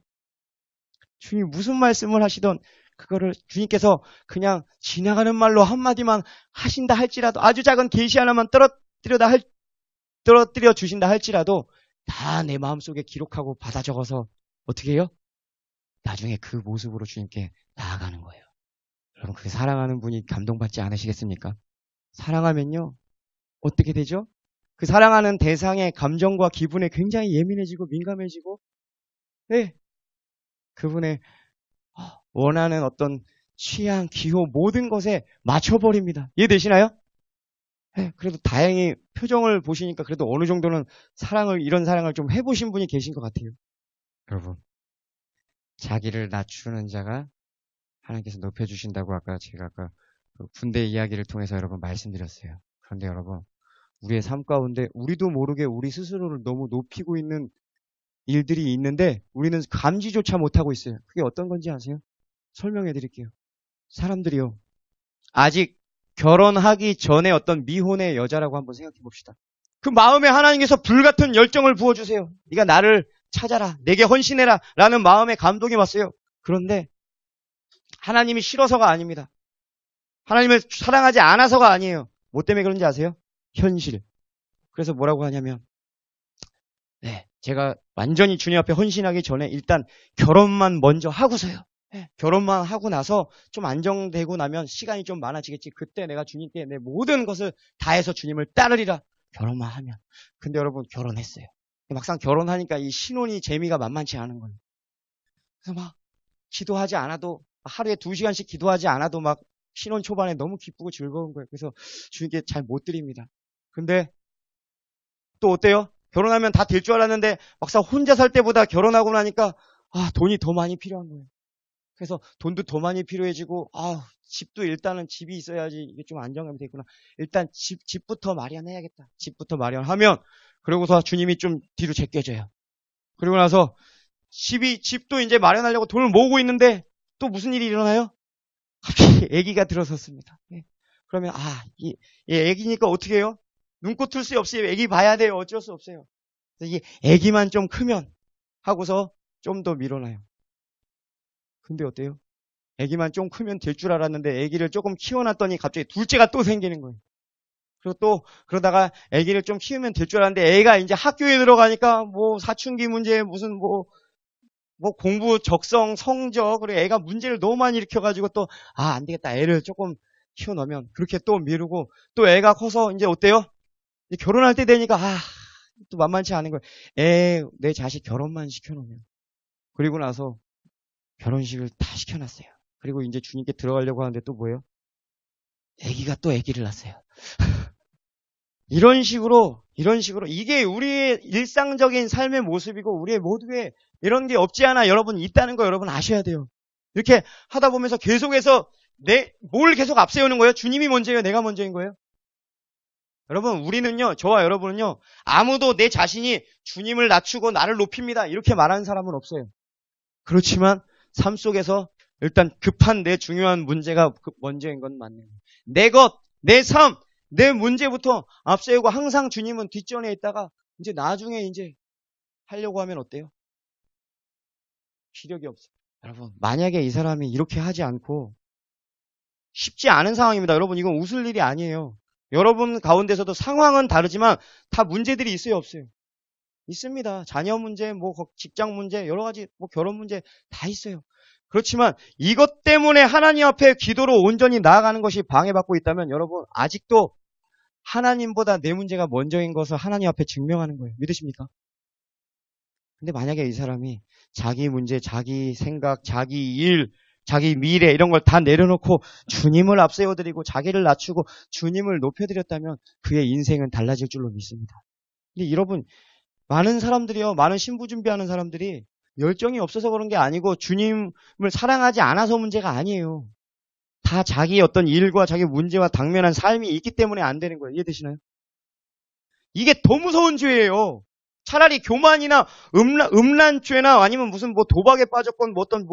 주님이 무슨 말씀을 하시던 그거를 주님께서 그냥 지나가는 말로 한마디만 하신다 할지라도 아주 작은 계시 하나만 떨어뜨려 주신다 할지라도 다 내 마음속에 기록하고 받아 적어서 어떻게 해요? 나중에 그 모습으로 주님께 나아가는 거예요. 여러분 그 사랑하는 분이 감동받지 않으시겠습니까? 사랑하면요 어떻게 되죠? 그 사랑하는 대상의 감정과 기분에 굉장히 예민해지고 민감해지고 네 그분의 원하는 어떤 취향, 기호 모든 것에 맞춰버립니다. 이해되시나요? 네, 그래도 다행히 표정을 보시니까 그래도 어느 정도는 이런 사랑을 좀 해보신 분이 계신 것 같아요. 여러분 자기를 낮추는 자가 하나님께서 높여주신다고 제가 아까 군대 이야기를 통해서 여러분 말씀드렸어요. 그런데 여러분 우리의 삶 가운데 우리도 모르게 우리 스스로를 너무 높이고 있는 일들이 있는데 우리는 감지조차 못하고 있어요. 그게 어떤 건지 아세요? 설명해 드릴게요. 사람들이요, 아직 결혼하기 전에 어떤 미혼의 여자라고 한번 생각해 봅시다. 그 마음에 하나님께서 불같은 열정을 부어주세요. 네가 나를 찾아라, 내게 헌신해라 라는 마음에 감동이 왔어요. 그런데 하나님이 싫어서가 아닙니다. 하나님을 사랑하지 않아서가 아니에요. 뭐 때문에 그런지 아세요? 현실. 그래서 뭐라고 하냐면, 네, 제가 완전히 주님 앞에 헌신하기 전에 일단 결혼만 먼저 하고서요. 네, 결혼만 하고 나서 좀 안정되고 나면 시간이 좀 많아지겠지. 그때 내가 주님께 내 모든 것을 다해서 주님을 따르리라. 결혼만 하면. 근데 여러분, 결혼했어요. 막상 결혼하니까 이 신혼이 재미가 만만치 않은 거예요. 그래서 막 기도하지 않아도, 하루에 2시간씩 기도하지 않아도 막 신혼 초반에 너무 기쁘고 즐거운 거예요. 그래서 주님께 잘 못 드립니다. 근데 또 어때요? 결혼하면 다 될 줄 알았는데 막상 혼자 살 때보다 결혼하고 나니까 돈이 더 많이 필요한 거예요. 그래서 돈도 더 많이 필요해지고 집도 일단은 집이 있어야지 이게 좀 안정감이 되구나. 일단 집부터 마련해야겠다. 집부터 마련하면 그러고서 주님이 좀 뒤로 제껴져요. 그리고 나서 집도 이제 마련하려고 돈을 모으고 있는데 또 무슨 일이 일어나요? 갑자기 아기가 들어섰습니다. 그러면 이 아기니까 어떻게 해요? 눈꽃 틀 수 없이 아기 봐야 돼요. 어쩔 수 없어요. 그래서 이게 아기만 좀 크면 하고서 좀 더 밀어놔요. 근데 어때요? 아기만 좀 크면 될 줄 알았는데 아기를 조금 키워놨더니 갑자기 둘째가 또 생기는 거예요. 그리고 또 그러다가 아기를 좀 키우면 될 줄 알았는데 애가 이제 학교에 들어가니까 뭐 사춘기 문제 무슨 뭐 공부 적성 성적 그리고 애가 문제를 너무 많이 일으켜가지고 또 안 되겠다, 애를 조금 키워놓으면 그렇게 또 미루고 또 애가 커서 이제 어때요? 이제 결혼할 때 되니까 또 만만치 않은 거예요. 내 자식 결혼만 시켜놓으면. 그리고 나서 결혼식을 다 시켜놨어요. 그리고 이제 주님께 들어가려고 하는데 또 뭐예요? 아기가 또 아기를 낳았어요. 이런 식으로 이게 우리의 일상적인 삶의 모습이고 우리의 모두의 이런 게 없지 않아 여러분 있다는 거 여러분 아셔야 돼요. 이렇게 하다 보면서 계속해서 뭘 계속 앞세우는 거예요? 주님이 먼저예요? 내가 먼저인 거예요? 여러분, 우리는요, 저와 여러분은요, 아무도 내 자신이 주님을 낮추고 나를 높입니다 이렇게 말하는 사람은 없어요. 그렇지만 삶 속에서 일단 급한 내 중요한 문제가 먼저인 건 맞네요. 내 것, 내 삶, 내 문제부터 앞세우고 항상 주님은 뒷전에 있다가 이제 나중에 이제 하려고 하면 어때요? 기력이 없어요. 여러분, 만약에 이 사람이 이렇게 하지 않고 쉽지 않은 상황입니다. 여러분, 이건 웃을 일이 아니에요. 여러분 가운데서도 상황은 다르지만 다 문제들이 있어요, 없어요? 있습니다. 자녀 문제, 직장 문제, 여러 가지 결혼 문제 다 있어요. 그렇지만 이것 때문에 하나님 앞에 기도로 온전히 나아가는 것이 방해받고 있다면 여러분 아직도 하나님보다 내 문제가 먼저인 것을 하나님 앞에 증명하는 거예요. 믿으십니까? 근데 만약에 이 사람이 자기 문제, 자기 생각, 자기 일, 자기 미래 이런 걸 다 내려놓고 주님을 앞세워드리고 자기를 낮추고 주님을 높여드렸다면 그의 인생은 달라질 줄로 믿습니다. 근데 여러분, 많은 사람들이요, 많은 신부 준비하는 사람들이 열정이 없어서 그런 게 아니고 주님을 사랑하지 않아서 문제가 아니에요. 다 자기 어떤 일과 자기 문제와 당면한 삶이 있기 때문에 안 되는 거예요. 이해되시나요? 이게 더 무서운 죄예요. 차라리 교만이나 음란죄나 아니면 무슨 도박에 빠졌건 어떤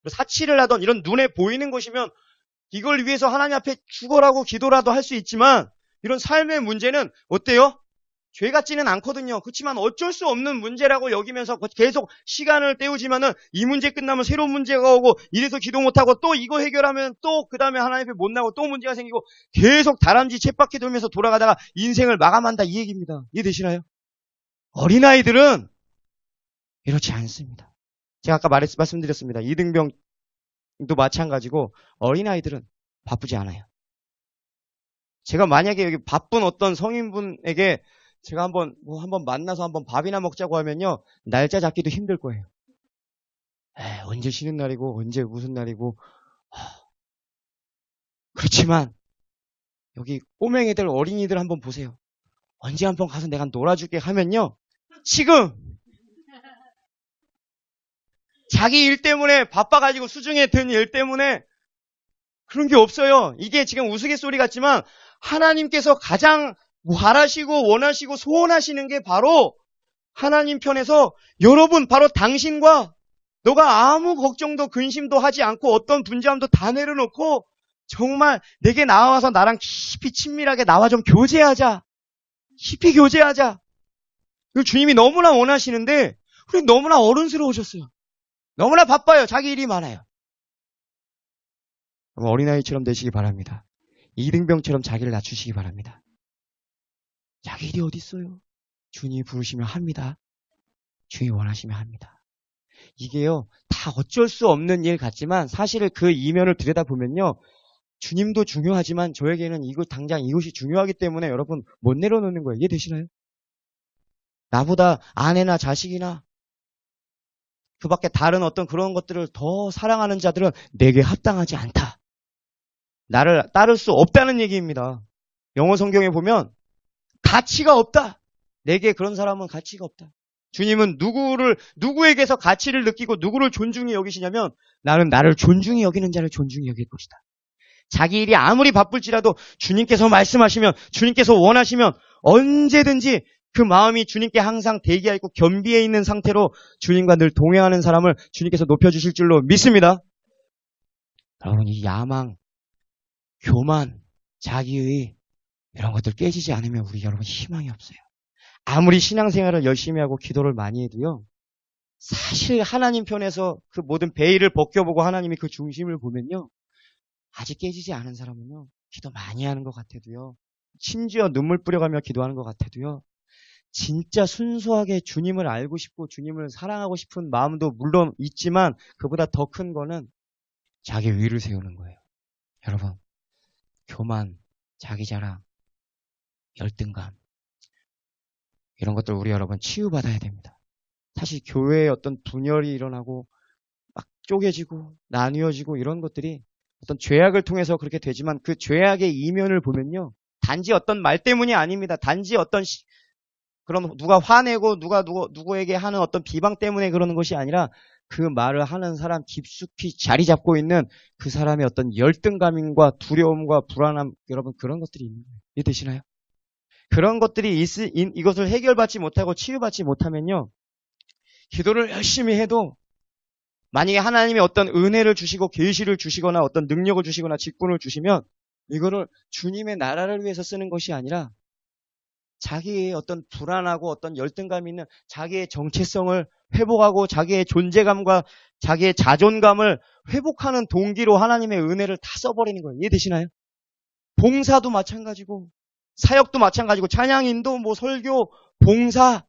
사치를 하던 이런 눈에 보이는 것이면 이걸 위해서 하나님 앞에 죽어라고 기도라도 할 수 있지만 이런 삶의 문제는 어때요? 죄 같지는 않거든요. 그렇지만 어쩔 수 없는 문제라고 여기면서 계속 시간을 때우지만은 이 문제 끝나면 새로운 문제가 오고 이래서 기도 못하고 또 이거 해결하면 또 그 다음에 하나님 앞에 못 나오고 또 문제가 생기고 계속 다람쥐 쳇바퀴 돌면서 돌아가다가 인생을 마감한다 이 얘기입니다. 이해되시나요? 어린아이들은 이렇지 않습니다. 제가 아까 말씀드렸습니다. 이등병도 마찬가지고 어린아이들은 바쁘지 않아요. 제가 만약에 여기 바쁜 어떤 성인분에게 제가 한번 만나서 한번 밥이나 먹자고 하면요, 날짜 잡기도 힘들 거예요. 언제 쉬는 날이고 언제 무슨 날이고. 그렇지만 여기 꼬맹이들 어린이들 한번 보세요. 언제 한번 가서 내가 놀아줄게 하면요, 지금 자기 일 때문에 바빠가지고 수중에 든 일 때문에 그런 게 없어요. 이게 지금 우스갯소리 같지만 하나님께서 가장 바라시고 원하시고 소원하시는 게 바로 하나님 편에서 여러분, 바로 당신과 너가 아무 걱정도 근심도 하지 않고 어떤 분주함도 다 내려놓고 정말 내게 나와서 나랑 깊이 친밀하게 나와 좀 교제하자. 깊이 교제하자. 그 주님이 너무나 원하시는데 우리 너무나 어른스러우셨어요. 너무나 바빠요. 자기 일이 많아요. 어린아이처럼 되시기 바랍니다. 이등병처럼 자기를 낮추시기 바랍니다. 자기 일이 어디 있어요? 주님이 부르시면 합니다. 주님이 원하시면 합니다. 이게요, 다 어쩔 수 없는 일 같지만 사실 그 이면을 들여다보면요, 주님도 중요하지만 저에게는 당장 이것이 중요하기 때문에 여러분 못 내려놓는 거예요. 이해되시나요? 나보다 아내나 자식이나 그 밖에 다른 어떤 그런 것들을 더 사랑하는 자들은 내게 합당하지 않다. 나를 따를 수 없다는 얘기입니다. 영어 성경에 보면 가치가 없다. 내게 그런 사람은 가치가 없다. 주님은 누구에게서 가치를 느끼고 누구를 존중히 여기시냐면 나는 나를 존중히 여기는 자를 존중히 여길 것이다. 자기 일이 아무리 바쁠지라도 주님께서 말씀하시면 주님께서 원하시면 언제든지 그 마음이 주님께 항상 대기하여 있고 겸비해 있는 상태로 주님과 늘 동행하는 사람을 주님께서 높여주실 줄로 믿습니다. 여러분 이 야망, 교만, 자기의 이런 것들 깨지지 않으면 우리 여러분 희망이 없어요. 아무리 신앙생활을 열심히 하고 기도를 많이 해도요. 사실 하나님 편에서 그 모든 베일을 벗겨보고 하나님이 그 중심을 보면요. 아직 깨지지 않은 사람은요. 기도 많이 하는 것 같아도요. 심지어 눈물 뿌려가며 기도하는 것 같아도요. 진짜 순수하게 주님을 알고 싶고 주님을 사랑하고 싶은 마음도 물론 있지만 그보다 더 큰 거는 자기 위를 세우는 거예요. 여러분 교만, 자기 자랑, 열등감 이런 것들 우리 여러분 치유받아야 됩니다. 사실 교회에 어떤 분열이 일어나고 막 쪼개지고 나뉘어지고 이런 것들이 어떤 죄악을 통해서 그렇게 되지만 그 죄악의 이면을 보면요. 단지 어떤 말 때문이 아닙니다. 단지 어떤 그런 누가 화내고 누구에게 하는 어떤 비방 때문에 그러는 것이 아니라 그 말을 하는 사람 깊숙이 자리 잡고 있는 그 사람의 어떤 열등감과 두려움과 불안함 여러분 그런 것들이 있는 거예요. 이해되시나요? 그런 것들이 이것을 해결받지 못하고 치유받지 못하면요. 기도를 열심히 해도 만약에 하나님이 어떤 은혜를 주시고 계시를 주시거나 어떤 능력을 주시거나 직분을 주시면 이거를 주님의 나라를 위해서 쓰는 것이 아니라 자기의 어떤 불안하고 어떤 열등감이 있는 자기의 정체성을 회복하고 자기의 존재감과 자기의 자존감을 회복하는 동기로 하나님의 은혜를 다 써버리는 거예요. 이해되시나요? 봉사도 마찬가지고 사역도 마찬가지고 찬양인도 뭐 설교, 봉사,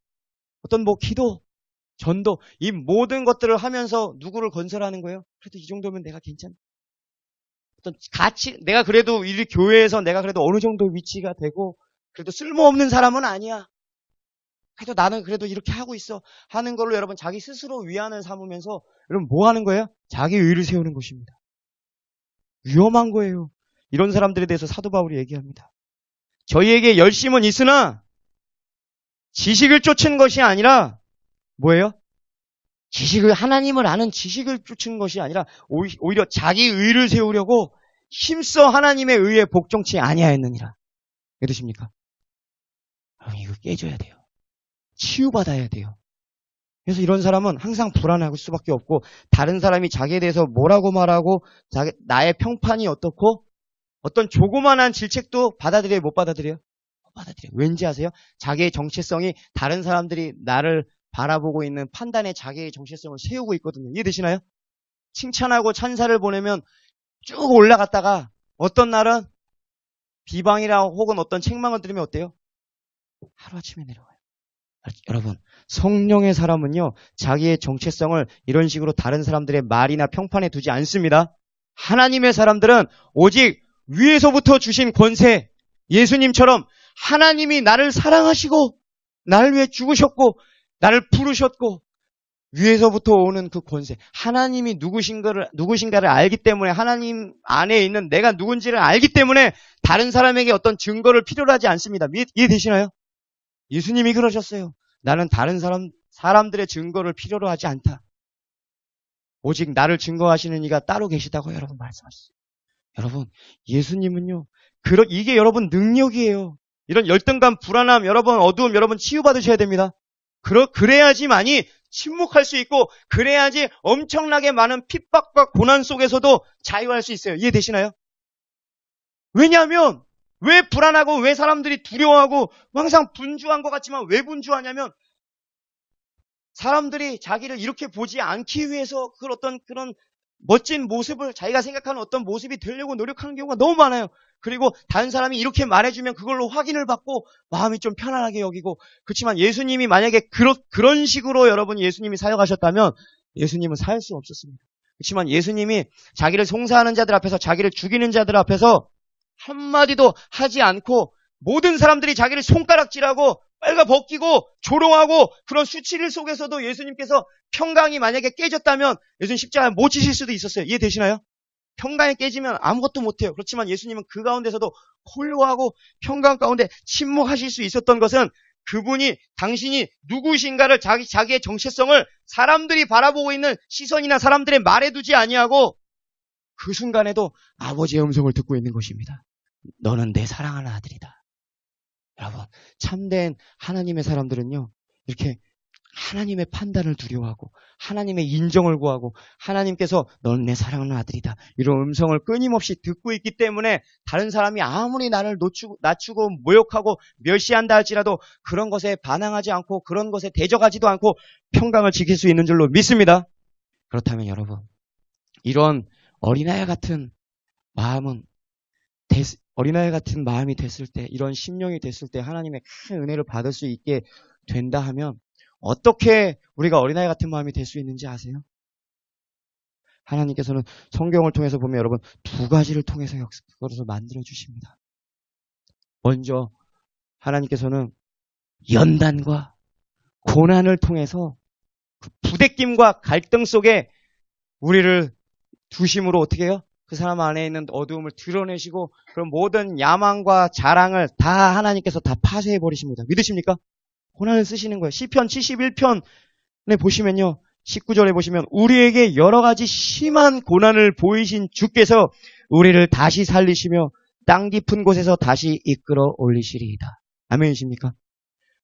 어떤 뭐 기도, 전도 이 모든 것들을 하면서 누구를 건설하는 거예요? 그래도 이 정도면 내가 괜찮아. 어떤 가치 내가 그래도 이 교회에서 내가 그래도 어느 정도 위치가 되고 그래도 쓸모없는 사람은 아니야. 그래도 나는 그래도 이렇게 하고 있어 하는 걸로 여러분 자기 스스로 위안을 삼으면서 여러분 뭐 하는 거예요? 자기 의를 세우는 것입니다. 위험한 거예요. 이런 사람들에 대해서 사도 바울이 얘기합니다. 저희에게 열심은 있으나 지식을 쫓은 것이 아니라 뭐예요? 하나님을 아는 지식을 쫓은 것이 아니라 오히려 자기 의를 세우려고 힘써 하나님의 의에 복종치 아니하였느니라. 믿으십니까? 이거 깨져야 돼요. 치유받아야 돼요. 그래서 이런 사람은 항상 불안할 수밖에 없고 다른 사람이 자기에 대해서 뭐라고 말하고 나의 평판이 어떻고 어떤 조그만한 질책도 받아들여요? 못 받아들여요? 못 받아들여요. 왠지 아세요? 자기의 정체성이 다른 사람들이 나를 바라보고 있는 판단에 자기의 정체성을 세우고 있거든요. 이해되시나요? 칭찬하고 찬사를 보내면 쭉 올라갔다가 어떤 날은 비방이라 혹은 어떤 책망을 들으면 어때요? 하루아침에 내려와요. 여러분 성령의 사람은요 자기의 정체성을 이런 식으로 다른 사람들의 말이나 평판에 두지 않습니다. 하나님의 사람들은 오직 위에서부터 주신 권세 예수님처럼 하나님이 나를 사랑하시고 나를 위해 죽으셨고 나를 부르셨고 위에서부터 오는 그 권세 하나님이 누구신가를 알기 때문에 하나님 안에 있는 내가 누군지를 알기 때문에 다른 사람에게 어떤 증거를 필요로 하지 않습니다. 이해되시나요? 예수님이 그러셨어요. 나는 다른 사람들의 증거를 필요로 하지 않다. 오직 나를 증거하시는 이가 따로 계시다고 여러분 말씀하셨어요. 여러분 예수님은요 이게 여러분 능력이에요. 이런 열등감, 불안함, 여러분 어두움 여러분 치유받으셔야 됩니다. 그래야지만이 침묵할 수 있고 그래야지 엄청나게 많은 핍박과 고난 속에서도 자유할 수 있어요. 이해되시나요? 왜냐하면 왜 불안하고 왜 사람들이 두려워하고 항상 분주한 것 같지만 왜 분주하냐면 사람들이 자기를 이렇게 보지 않기 위해서 그런 멋진 모습을 자기가 생각하는 어떤 모습이 되려고 노력하는 경우가 너무 많아요. 그리고 다른 사람이 이렇게 말해주면 그걸로 확인을 받고 마음이 좀 편안하게 여기고 그렇지만 예수님이 만약에 그런 식으로 여러분 예수님이 사역하셨다면 예수님은 사할 수 없었습니다. 그렇지만 예수님이 자기를 송사하는 자들 앞에서 자기를 죽이는 자들 앞에서 한마디도 하지 않고 모든 사람들이 자기를 손가락질하고 빨가 벗기고 조롱하고 그런 수치를 속에서도 예수님께서 평강이 만약에 깨졌다면 예수님 십자가에 못 지실 수도 있었어요. 이해되시나요? 평강이 깨지면 아무것도 못해요. 그렇지만 예수님은 그 가운데서도 홀로하고 평강 가운데 침묵하실 수 있었던 것은 그분이 당신이 누구신가를 자기의 정체성을 사람들이 바라보고 있는 시선이나 사람들의 말에 두지 아니하고 그 순간에도 아버지의 음성을 듣고 있는 것입니다. 너는 내 사랑하는 아들이다. 여러분, 참된 하나님의 사람들은요, 이렇게 하나님의 판단을 두려워하고 하나님의 인정을 구하고 하나님께서 너는 내 사랑하는 아들이다. 이런 음성을 끊임없이 듣고 있기 때문에 다른 사람이 아무리 나를 낮추고 모욕하고 멸시한다 할지라도 그런 것에 반항하지 않고 그런 것에 대적하지도 않고 평강을 지킬 수 있는 줄로 믿습니다. 그렇다면 여러분, 이런 어린아이 같은 마음이 됐을 때, 이런 심령이 됐을 때 하나님의 큰 은혜를 받을 수 있게 된다 하면 어떻게 우리가 어린아이 같은 마음이 될 수 있는지 아세요? 하나님께서는 성경을 통해서 보면 여러분 두 가지를 통해서 그것을 만들어 주십니다. 먼저 하나님께서는 연단과 고난을 통해서 그 부대낌과 갈등 속에 우리를 두심으로 어떻게 해요? 그 사람 안에 있는 어두움을 드러내시고 그런 모든 야망과 자랑을 다 하나님께서 다 파쇄해 버리십니다. 믿으십니까? 고난을 쓰시는 거예요. 시편 71편에 보시면요. 19절에 보시면 우리에게 여러 가지 심한 고난을 보이신 주께서 우리를 다시 살리시며 땅 깊은 곳에서 다시 이끌어 올리시리이다. 아멘이십니까?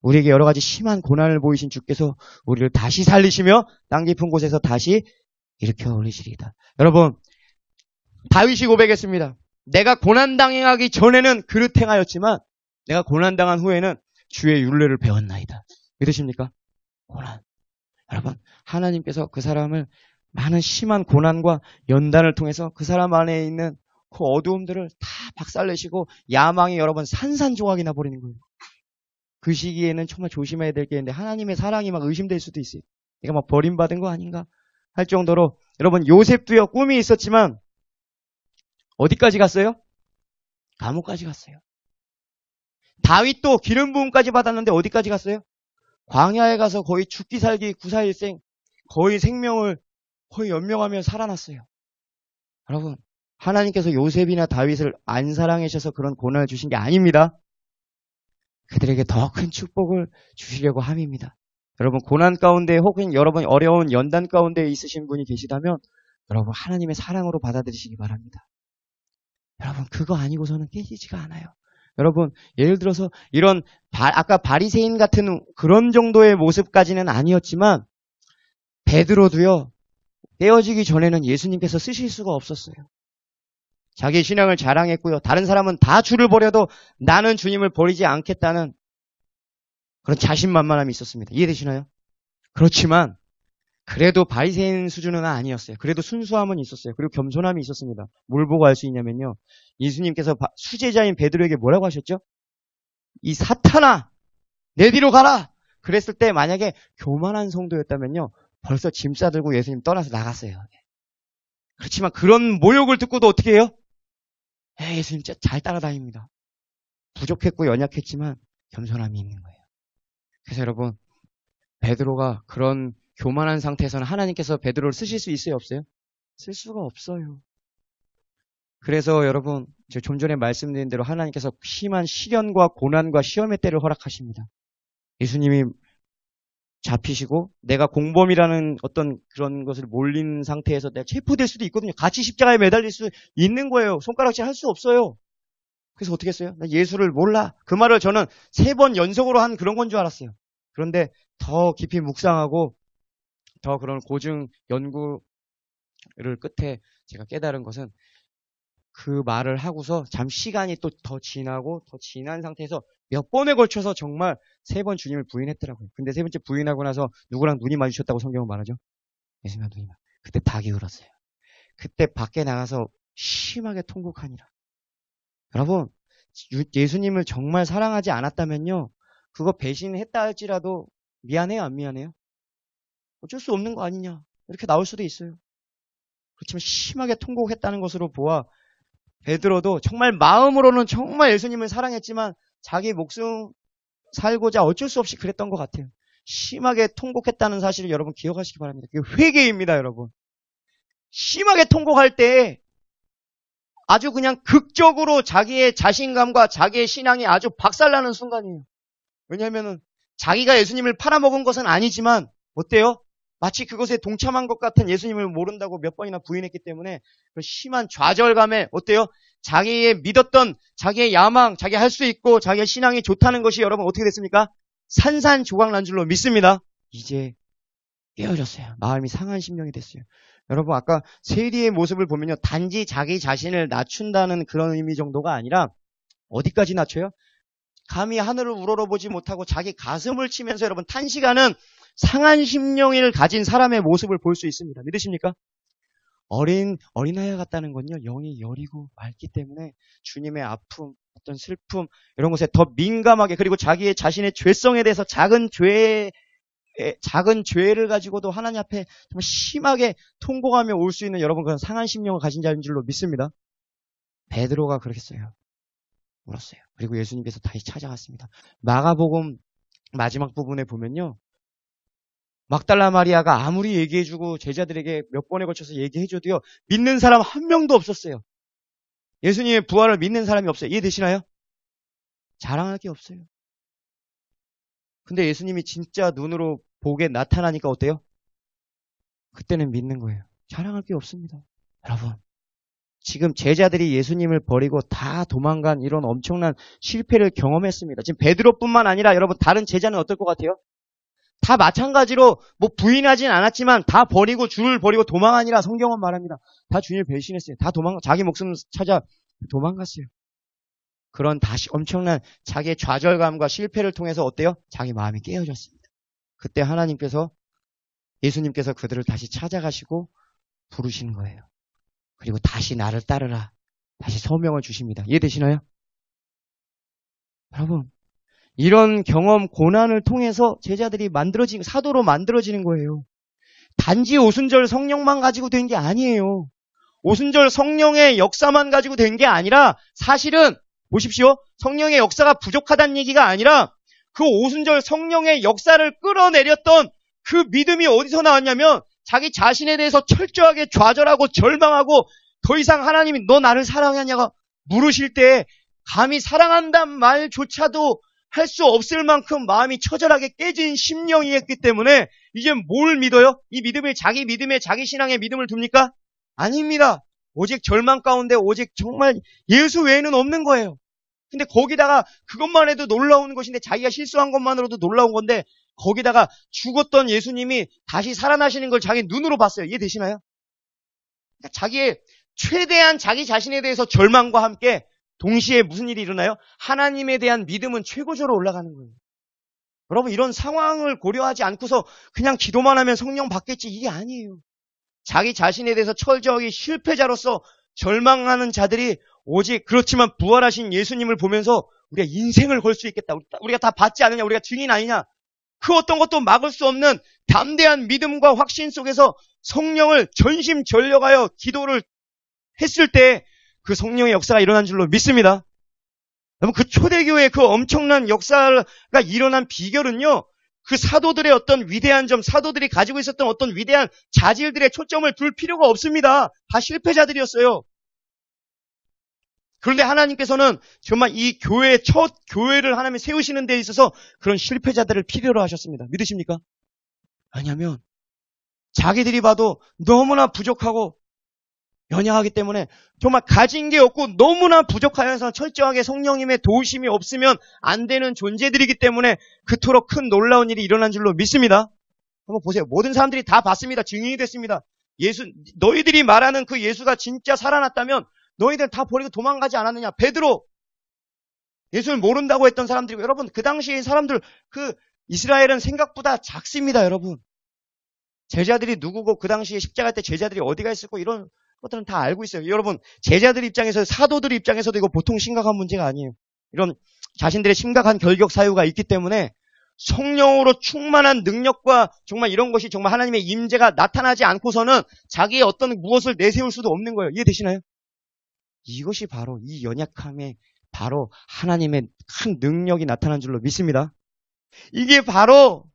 우리에게 여러 가지 심한 고난을 보이신 주께서 우리를 다시 살리시며 땅 깊은 곳에서 다시 일으켜 올리시리이다. 여러분, 다윗이 고백했습니다. 내가 고난당하기 전에는 그릇 행하였지만 내가 고난당한 후에는 주의 율례를 배웠나이다. 믿으십니까? 고난. 여러분, 하나님께서 그 사람을 많은 심한 고난과 연단을 통해서 그 사람 안에 있는 그 어두움들을 다 박살내시고 야망이 여러분 산산조각이 나버리는 거예요. 그 시기에는 정말 조심해야 될 게 있는데 하나님의 사랑이 막 의심될 수도 있어요. 내가 막 버림받은 거 아닌가 할 정도로 여러분 요셉도요 꿈이 있었지만 어디까지 갔어요? 감옥까지 갔어요. 다윗도 기름 부음까지 받았는데 어디까지 갔어요? 광야에 가서 거의 죽기 살기 구사일생 거의 생명을 거의 연명하며 살아났어요. 여러분, 하나님께서 요셉이나 다윗을 안 사랑하셔서 그런 고난을 주신 게 아닙니다. 그들에게 더 큰 축복을 주시려고 함입니다. 여러분, 고난 가운데 혹은 여러분 어려운 연단 가운데 있으신 분이 계시다면 여러분 하나님의 사랑으로 받아들이시기 바랍니다. 여러분, 그거 아니고서는 깨지지가 않아요. 여러분, 예를 들어서 이런 아까 바리새인 같은 그런 정도의 모습까지는 아니었지만 베드로도요. 깨어지기 전에는 예수님께서 쓰실 수가 없었어요. 자기 신앙을 자랑했고요. 다른 사람은 다 주를 버려도 나는 주님을 버리지 않겠다는 그런 자신만만함이 있었습니다. 이해되시나요? 그렇지만 그래도 바리새인 수준은 아니었어요. 그래도 순수함은 있었어요. 그리고 겸손함이 있었습니다. 뭘 보고 알 수 있냐면요. 예수님께서 수제자인 베드로에게 뭐라고 하셨죠? 이 사탄아, 내 뒤로 가라. 그랬을 때 만약에 교만한 성도였다면요. 벌써 짐 싸들고 예수님 떠나서 나갔어요. 그렇지만 그런 모욕을 듣고도 어떻게 해요? 예수님 진짜 잘 따라다닙니다. 부족했고 연약했지만 겸손함이 있는 거예요. 그래서 여러분, 베드로가 그런 교만한 상태에서는 하나님께서 베드로를 쓰실 수 있어요, 없어요? 쓸 수가 없어요. 그래서 여러분, 제가 좀 전에 말씀드린 대로 하나님께서 심한 시련과 고난과 시험의 때를 허락하십니다. 예수님이 잡히시고 내가 공범이라는 어떤 그런 것을 몰린 상태에서 내가 체포될 수도 있거든요. 같이 십자가에 매달릴 수 있는 거예요. 손가락질 할 수 없어요. 그래서 어떻게 했어요? 나 예수를 몰라. 그 말을 저는 3번 연속으로 한 그런 건 줄 알았어요. 그런데 더 깊이 묵상하고 더 그런 고증 연구를 끝에 제가 깨달은 것은 그 말을 하고서 시간이 또 더 지나고 더 지난 상태에서 몇 번에 걸쳐서 정말 3번 주님을 부인했더라고요. 근데 3번째 부인하고 나서 누구랑 눈이 마주쳤다고 성경은 말하죠? 예수님과 눈이 마주쳤어요. 그때 닭이 울었어요. 그때 밖에 나가서 심하게 통곡하니라. 여러분, 예수님을 정말 사랑하지 않았다면요, 그거 배신했다 할지라도 미안해요, 안 미안해요? 어쩔 수 없는 거 아니냐, 이렇게 나올 수도 있어요. 그렇지만 심하게 통곡했다는 것으로 보아 베드로도 정말 마음으로는 정말 예수님을 사랑했지만 자기 목숨 살고자 어쩔 수 없이 그랬던 것 같아요. 심하게 통곡했다는 사실을 여러분 기억하시기 바랍니다. 그게 회개입니다, 여러분. 심하게 통곡할 때 아주 그냥 극적으로 자기의 자신감과 자기의 신앙이 아주 박살나는 순간이에요. 왜냐하면 자기가 예수님을 팔아먹은 것은 아니지만 어때요? 마치 그것에 동참한 것 같은 예수님을 모른다고 몇 번이나 부인했기 때문에 그 심한 좌절감에 어때요? 자기의 믿었던 자기의 야망, 자기 할 수 있고 자기의 신앙이 좋다는 것이 여러분 어떻게 됐습니까? 산산조각 난 줄로 믿습니다. 이제 깨어졌어요. 마음이 상한 심령이 됐어요. 여러분 아까 세리의 모습을 보면요, 단지 자기 자신을 낮춘다는 그런 의미 정도가 아니라 어디까지 낮춰요? 감히 하늘을 우러러보지 못하고 자기 가슴을 치면서 여러분 탄식하는 상한 심령을 가진 사람의 모습을 볼 수 있습니다. 믿으십니까? 어린아이 같다는 건요, 영이 여리고 맑기 때문에 주님의 아픔, 어떤 슬픔, 이런 것에 더 민감하게, 그리고 자기의 자신의 죄성에 대해서 작은 죄를 가지고도 하나님 앞에 정말 심하게 통곡하며 올 수 있는 여러분 그런 상한 심령을 가진 자인 줄로 믿습니다. 베드로가 그렇겠어요. 울었어요. 그리고 예수님께서 다시 찾아갔습니다. 마가복음 마지막 부분에 보면요, 막달라 마리아가 아무리 얘기해주고 제자들에게 몇 번에 걸쳐서 얘기해줘도요, 믿는 사람 한 명도 없었어요. 예수님의 부활을 믿는 사람이 없어요. 이해되시나요? 자랑할 게 없어요. 근데 예수님이 진짜 눈으로 보게 나타나니까 어때요? 그때는 믿는 거예요. 자랑할 게 없습니다. 여러분, 지금 제자들이 예수님을 버리고 다 도망간 이런 엄청난 실패를 경험했습니다. 지금 베드로뿐만 아니라 여러분 다른 제자는 어떨 것 같아요? 다 마찬가지로 뭐 부인하진 않았지만 다 버리고 주를 버리고 도망하니라 성경은 말합니다. 다 주님을 배신했어요. 다 자기 목숨 찾아 도망갔어요. 그런 다시 엄청난 자기의 좌절감과 실패를 통해서 어때요? 자기 마음이 깨어졌습니다. 그때 예수님께서 그들을 다시 찾아가시고 부르시는 거예요. 그리고 다시 나를 따르라. 다시 소명을 주십니다. 이해되시나요? 여러분, 이런 경험, 고난을 통해서 제자들이 사도로 만들어지는 거예요. 단지 오순절 성령만 가지고 된 게 아니에요. 오순절 성령의 역사만 가지고 된 게 아니라 사실은 보십시오. 성령의 역사가 부족하다는 얘기가 아니라 그 오순절 성령의 역사를 끌어내렸던 그 믿음이 어디서 나왔냐면 자기 자신에 대해서 철저하게 좌절하고 절망하고 더 이상 하나님이 너 나를 사랑하냐고 물으실 때 감히 사랑한다는 말조차도 할 수 없을 만큼 마음이 처절하게 깨진 심령이었기 때문에 이제 뭘 믿어요? 이 믿음을 자기 믿음에 자기 신앙에 믿음을 둡니까? 아닙니다. 오직 절망 가운데 오직 정말 예수 외에는 없는 거예요. 근데 거기다가 그것만 해도 놀라운 것인데 자기가 실수한 것만으로도 놀라운 건데 거기다가 죽었던 예수님이 다시 살아나시는 걸 자기 눈으로 봤어요. 이해되시나요? 그러니까 자기의 최대한 자기 자신에 대해서 절망과 함께 동시에 무슨 일이 일어나요? 하나님에 대한 믿음은 최고조로 올라가는 거예요. 여러분 이런 상황을 고려하지 않고서 그냥 기도만 하면 성령 받겠지 이게 아니에요. 자기 자신에 대해서 철저하게 실패자로서 절망하는 자들이 오직 그렇지만 부활하신 예수님을 보면서 우리가 인생을 걸 수 있겠다. 우리가 다 받지 않느냐? 우리가 증인 아니냐? 그 어떤 것도 막을 수 없는 담대한 믿음과 확신 속에서 성령을 전심전력하여 기도를 했을 때 그 성령의 역사가 일어난 줄로 믿습니다. 여러분 그 초대교회의 그 엄청난 역사가 일어난 비결은요. 그 사도들의 어떤 위대한 점, 사도들이 가지고 있었던 어떤 위대한 자질들의 초점을 둘 필요가 없습니다. 다 실패자들이었어요. 그런데 하나님께서는 정말 이 첫 교회를 하나님이 세우시는 데 있어서 그런 실패자들을 필요로 하셨습니다. 믿으십니까? 왜냐하면 자기들이 봐도 너무나 부족하고 연약하기 때문에 정말 가진 게 없고 너무나 부족하여서 철저하게 성령님의 도우심이 없으면 안 되는 존재들이기 때문에 그토록 큰 놀라운 일이 일어난 줄로 믿습니다. 한번 보세요. 모든 사람들이 다 봤습니다. 증인이 됐습니다. 너희들이 말하는 그 예수가 진짜 살아났다면 너희들 다 버리고 도망가지 않았느냐. 베드로, 예수를 모른다고 했던 사람들이고, 여러분, 그 당시의 사람들, 이스라엘은 생각보다 작습니다, 여러분. 제자들이 누구고, 그 당시에 십자가 때 제자들이 어디가 있었고, 이런 것들은 다 알고 있어요. 여러분, 제자들 입장에서, 사도들 입장에서도 이거 보통 심각한 문제가 아니에요. 이런 자신들의 심각한 결격 사유가 있기 때문에 성령으로 충만한 능력과 정말 이런 것이 정말 하나님의 임재가 나타나지 않고서는 자기의 어떤 무엇을 내세울 수도 없는 거예요. 이해되시나요? 이것이 바로 이 연약함에 바로 하나님의 큰 능력이 나타난 줄로 믿습니다. 이게 바로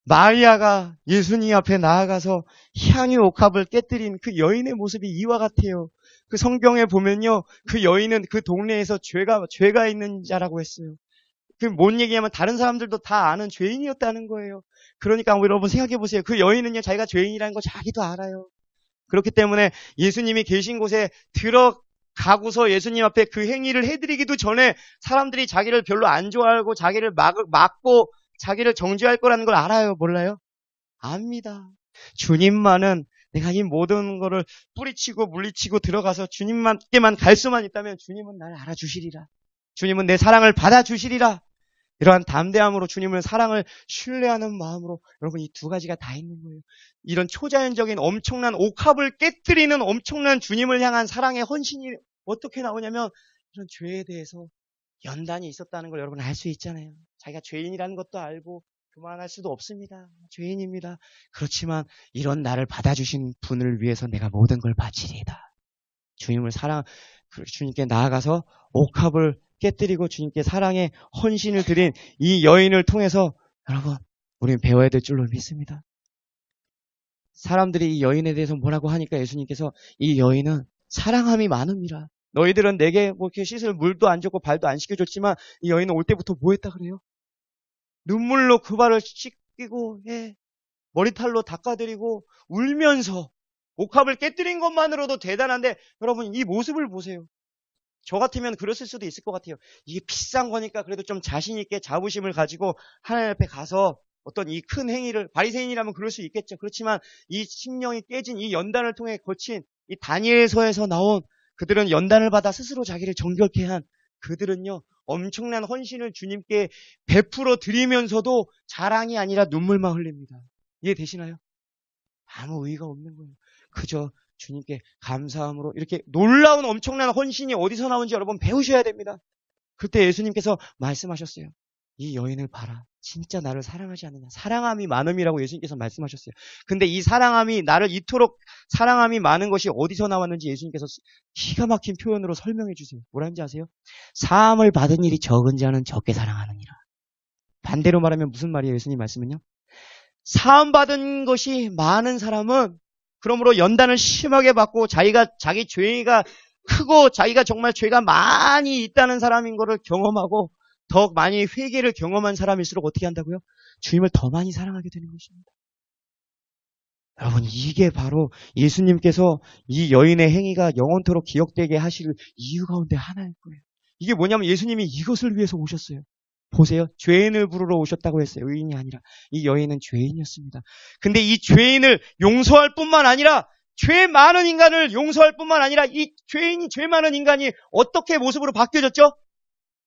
마리아가 예수님 앞에 나아가서 향유 옥합을 깨뜨린 그 여인의 모습이 이와 같아요. 그 성경에 보면요, 그 여인은 그 동네에서 죄가 있는 자라고 했어요. 그 뭔 얘기냐면 다른 사람들도 다 아는 죄인이었다는 거예요. 그러니까 여러분 생각해 보세요. 그 여인은요, 자기가 죄인이라는 거 자기도 알아요. 그렇기 때문에 예수님이 계신 곳에 들어가고서 예수님 앞에 그 행위를 해드리기도 전에 사람들이 자기를 별로 안 좋아하고 자기를 막고 자기를 정죄할 거라는 걸 알아요? 몰라요? 압니다. 주님만은 내가 이 모든 거를 뿌리치고 물리치고 들어가서 주님께만 갈 수만 있다면 주님은 나를 알아주시리라. 주님은 내 사랑을 받아주시리라. 이러한 담대함으로 주님을 사랑을 신뢰하는 마음으로 여러분 이 두 가지가 다 있는 거예요. 이런 초자연적인 엄청난 옥합을 깨뜨리는 엄청난 주님을 향한 사랑의 헌신이 어떻게 나오냐면 이런 죄에 대해서 연단이 있었다는 걸 여러분 알 수 있잖아요. 자기가 죄인이라는 것도 알고 그만할 수도 없습니다. 죄인입니다. 그렇지만 이런 나를 받아주신 분을 위해서 내가 모든 걸 바치리이다. 주님께 나아가서 옥합을 깨뜨리고 주님께 사랑의 헌신을 드린 이 여인을 통해서 여러분 우리는 배워야 될 줄로 믿습니다. 사람들이 이 여인에 대해서 뭐라고 하니까 예수님께서 이 여인은 사랑함이 많음이라. 너희들은 내게 뭐 이렇게 씻을 물도 안 줬고 발도 안 씻겨줬지만 이 여인은 올 때부터 뭐 했다 그래요? 눈물로 그 발을 씻기고 머리털로 닦아드리고 울면서 옥합을 깨뜨린 것만으로도 대단한데 여러분 이 모습을 보세요. 저 같으면 그랬을 수도 있을 것 같아요. 이게 비싼 거니까 그래도 좀 자신 있게 자부심을 가지고 하나님 앞에 가서 어떤 이 큰 행위를, 바리새인이라면 그럴 수 있겠죠. 그렇지만 이 심령이 깨진 이 연단을 통해 거친 이 다니엘서에서 나온 그들은 연단을 받아 스스로 자기를 정결케 한 그들은요 엄청난 헌신을 주님께 베풀어 드리면서도 자랑이 아니라 눈물만 흘립니다. 이해되시나요? 아무 의의가 없는 거예요. 그저 주님께 감사함으로 이렇게 놀라운 엄청난 헌신이 어디서 나오는지 여러분 배우셔야 됩니다. 그때 예수님께서 말씀하셨어요. 이 여인을 봐라. 진짜 나를 사랑하지 않느냐. 사랑함이 많음이라고 예수님께서 말씀하셨어요. 근데 이 사랑함이 나를 이토록 사랑함이 많은 것이 어디서 나왔는지 예수님께서 기가 막힌 표현으로 설명해 주세요. 뭐라는지 아세요? 사함을 받은 일이 적은 자는 적게 사랑하느니라. 반대로 말하면 무슨 말이에요? 예수님 말씀은요. 사함 받은 것이 많은 사람은 그러므로 연단을 심하게 받고 자기 죄가 크고 자기가 정말 죄가 많이 있다는 사람인 것을 경험하고 더 많이 회개를 경험한 사람일수록 어떻게 한다고요? 주님을 더 많이 사랑하게 되는 것입니다. 여러분 이게 바로 예수님께서 이 여인의 행위가 영원토록 기억되게 하실 이유 가운데 하나일 거예요. 이게 뭐냐면 예수님이 이것을 위해서 오셨어요. 보세요. 죄인을 부르러 오셨다고 했어요. 의인이 아니라. 이 여인은 죄인이었습니다. 근데 이 죄인을 용서할 뿐만 아니라 죄 많은 인간을 용서할 뿐만 아니라 이 죄 많은 인간이 어떻게 모습으로 바뀌어졌죠?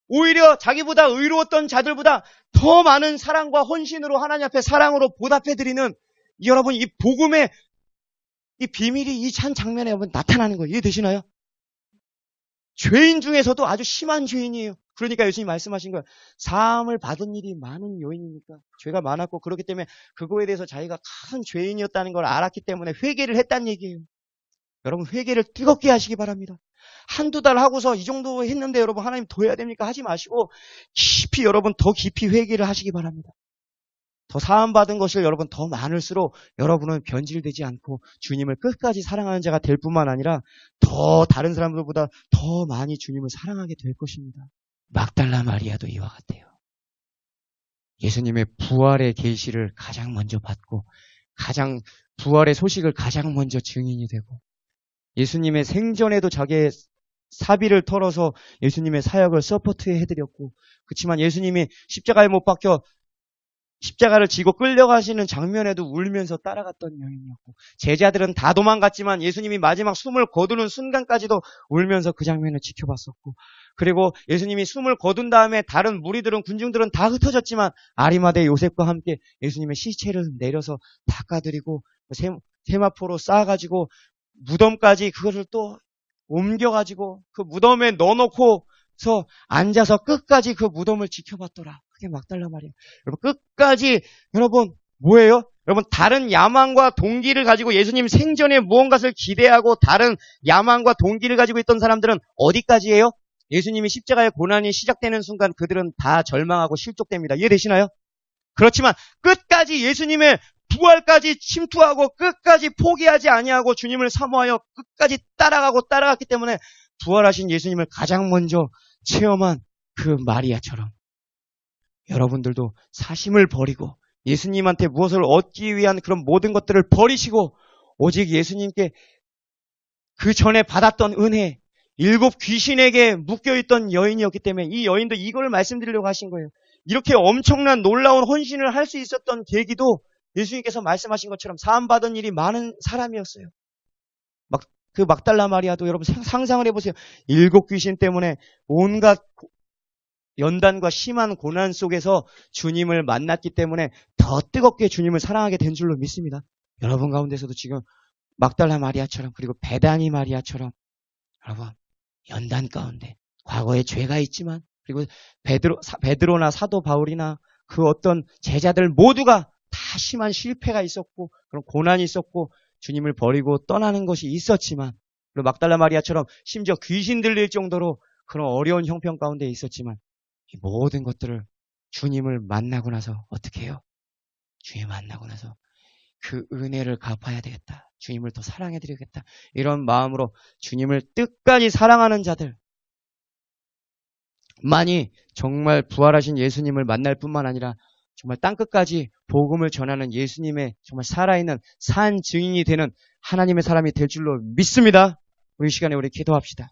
오히려 자기보다 의로웠던 자들보다 더 많은 사랑과 헌신으로 하나님 앞에 사랑으로 보답해드리는 여러분 이 복음의 이 비밀이 이 한 장면에 여러분 나타나는 거예요. 이해되시나요? 죄인 중에서도 아주 심한 죄인이에요. 그러니까 예수님이 말씀하신 거예요. 사함을 받은 일이 많은 여인이니까 죄가 많았고 그렇기 때문에 그거에 대해서 자기가 큰 죄인이었다는 걸 알았기 때문에 회개를 했다는 얘기예요. 여러분 회개를 뜨겁게 하시기 바랍니다. 한두 달 하고서 이 정도 했는데 여러분 하나님 더 해야 됩니까? 하지 마시고 깊이 여러분 더 깊이 회개를 하시기 바랍니다. 더 사함받은 것을 여러분 더 많을수록 여러분은 변질되지 않고 주님을 끝까지 사랑하는 자가 될 뿐만 아니라 더 다른 사람들보다 더 많이 주님을 사랑하게 될 것입니다. 막달라 마리아도 이와 같아요. 예수님의 부활의 계시를 가장 먼저 받고 부활의 소식을 가장 먼저 증인이 되고 예수님의 생전에도 자기의 사비를 털어서 예수님의 사역을 서포트해드렸고 그렇지만 예수님이 십자가에 못 박혀 십자가를 지고 끌려가시는 장면에도 울면서 따라갔던 여인이었고, 제자들은 다 도망갔지만 예수님이 마지막 숨을 거두는 순간까지도 울면서 그 장면을 지켜봤었고, 그리고 예수님이 숨을 거둔 다음에 다른 무리들은, 군중들은 다 흩어졌지만 아리마대 요셉과 함께 예수님의 시체를 내려서 닦아드리고 세마포로 쌓아가지고 무덤까지 그것을 또 옮겨가지고 그 무덤에 넣어놓고서 앉아서 끝까지 그 무덤을 지켜봤더라. 그게 막달라 마리아. 여러분, 끝까지, 여러분, 뭐예요? 여러분, 다른 야망과 동기를 가지고 예수님 생전에 무언가를 기대하고 다른 야망과 동기를 가지고 있던 사람들은 어디까지예요? 예수님이 십자가의 고난이 시작되는 순간 그들은 다 절망하고 실족됩니다. 이해되시나요? 그렇지만 끝까지 예수님의 부활까지 침투하고 끝까지 포기하지 아니하고 주님을 사모하여 끝까지 따라갔기 때문에 부활하신 예수님을 가장 먼저 체험한 그 마리아처럼 여러분들도 사심을 버리고 예수님한테 무엇을 얻기 위한 그런 모든 것들을 버리시고 오직 예수님께 그 전에 받았던 은혜, 7 귀신에게 묶여있던 여인이었기 때문에 이 여인도 이걸 말씀드리려고 하신 거예요. 이렇게 엄청난 놀라운 헌신을 할 수 있었던 계기도 예수님께서 말씀하신 것처럼 사함받은 일이 많은 사람이었어요. 그 막달라 마리아도 여러분 상상을 해보세요. 7 귀신 때문에 온갖 연단과 심한 고난 속에서 주님을 만났기 때문에 더 뜨겁게 주님을 사랑하게 된 줄로 믿습니다. 여러분 가운데서도 지금 막달라 마리아처럼 그리고 베다니 마리아처럼 여러분 연단 가운데 과거에 죄가 있지만 그리고 베드로나 사도 바울이나 그 어떤 제자들 모두가 다 심한 실패가 있었고 그런 고난이 있었고 주님을 버리고 떠나는 것이 있었지만 그리고 막달라 마리아처럼 심지어 귀신 들릴 정도로 그런 어려운 형편 가운데 있었지만 이 모든 것들을 주님을 만나고 나서 어떻게 해요? 주님 만나고 나서 그 은혜를 갚아야 되겠다. 주님을 더 사랑해드리겠다. 이런 마음으로 주님을 끝까지 사랑하는 자들만이 정말 부활하신 예수님을 만날 뿐만 아니라 정말 땅끝까지 복음을 전하는 예수님의 정말 살아있는 산 증인이 되는 하나님의 사람이 될 줄로 믿습니다. 우리 시간에 우리 기도합시다.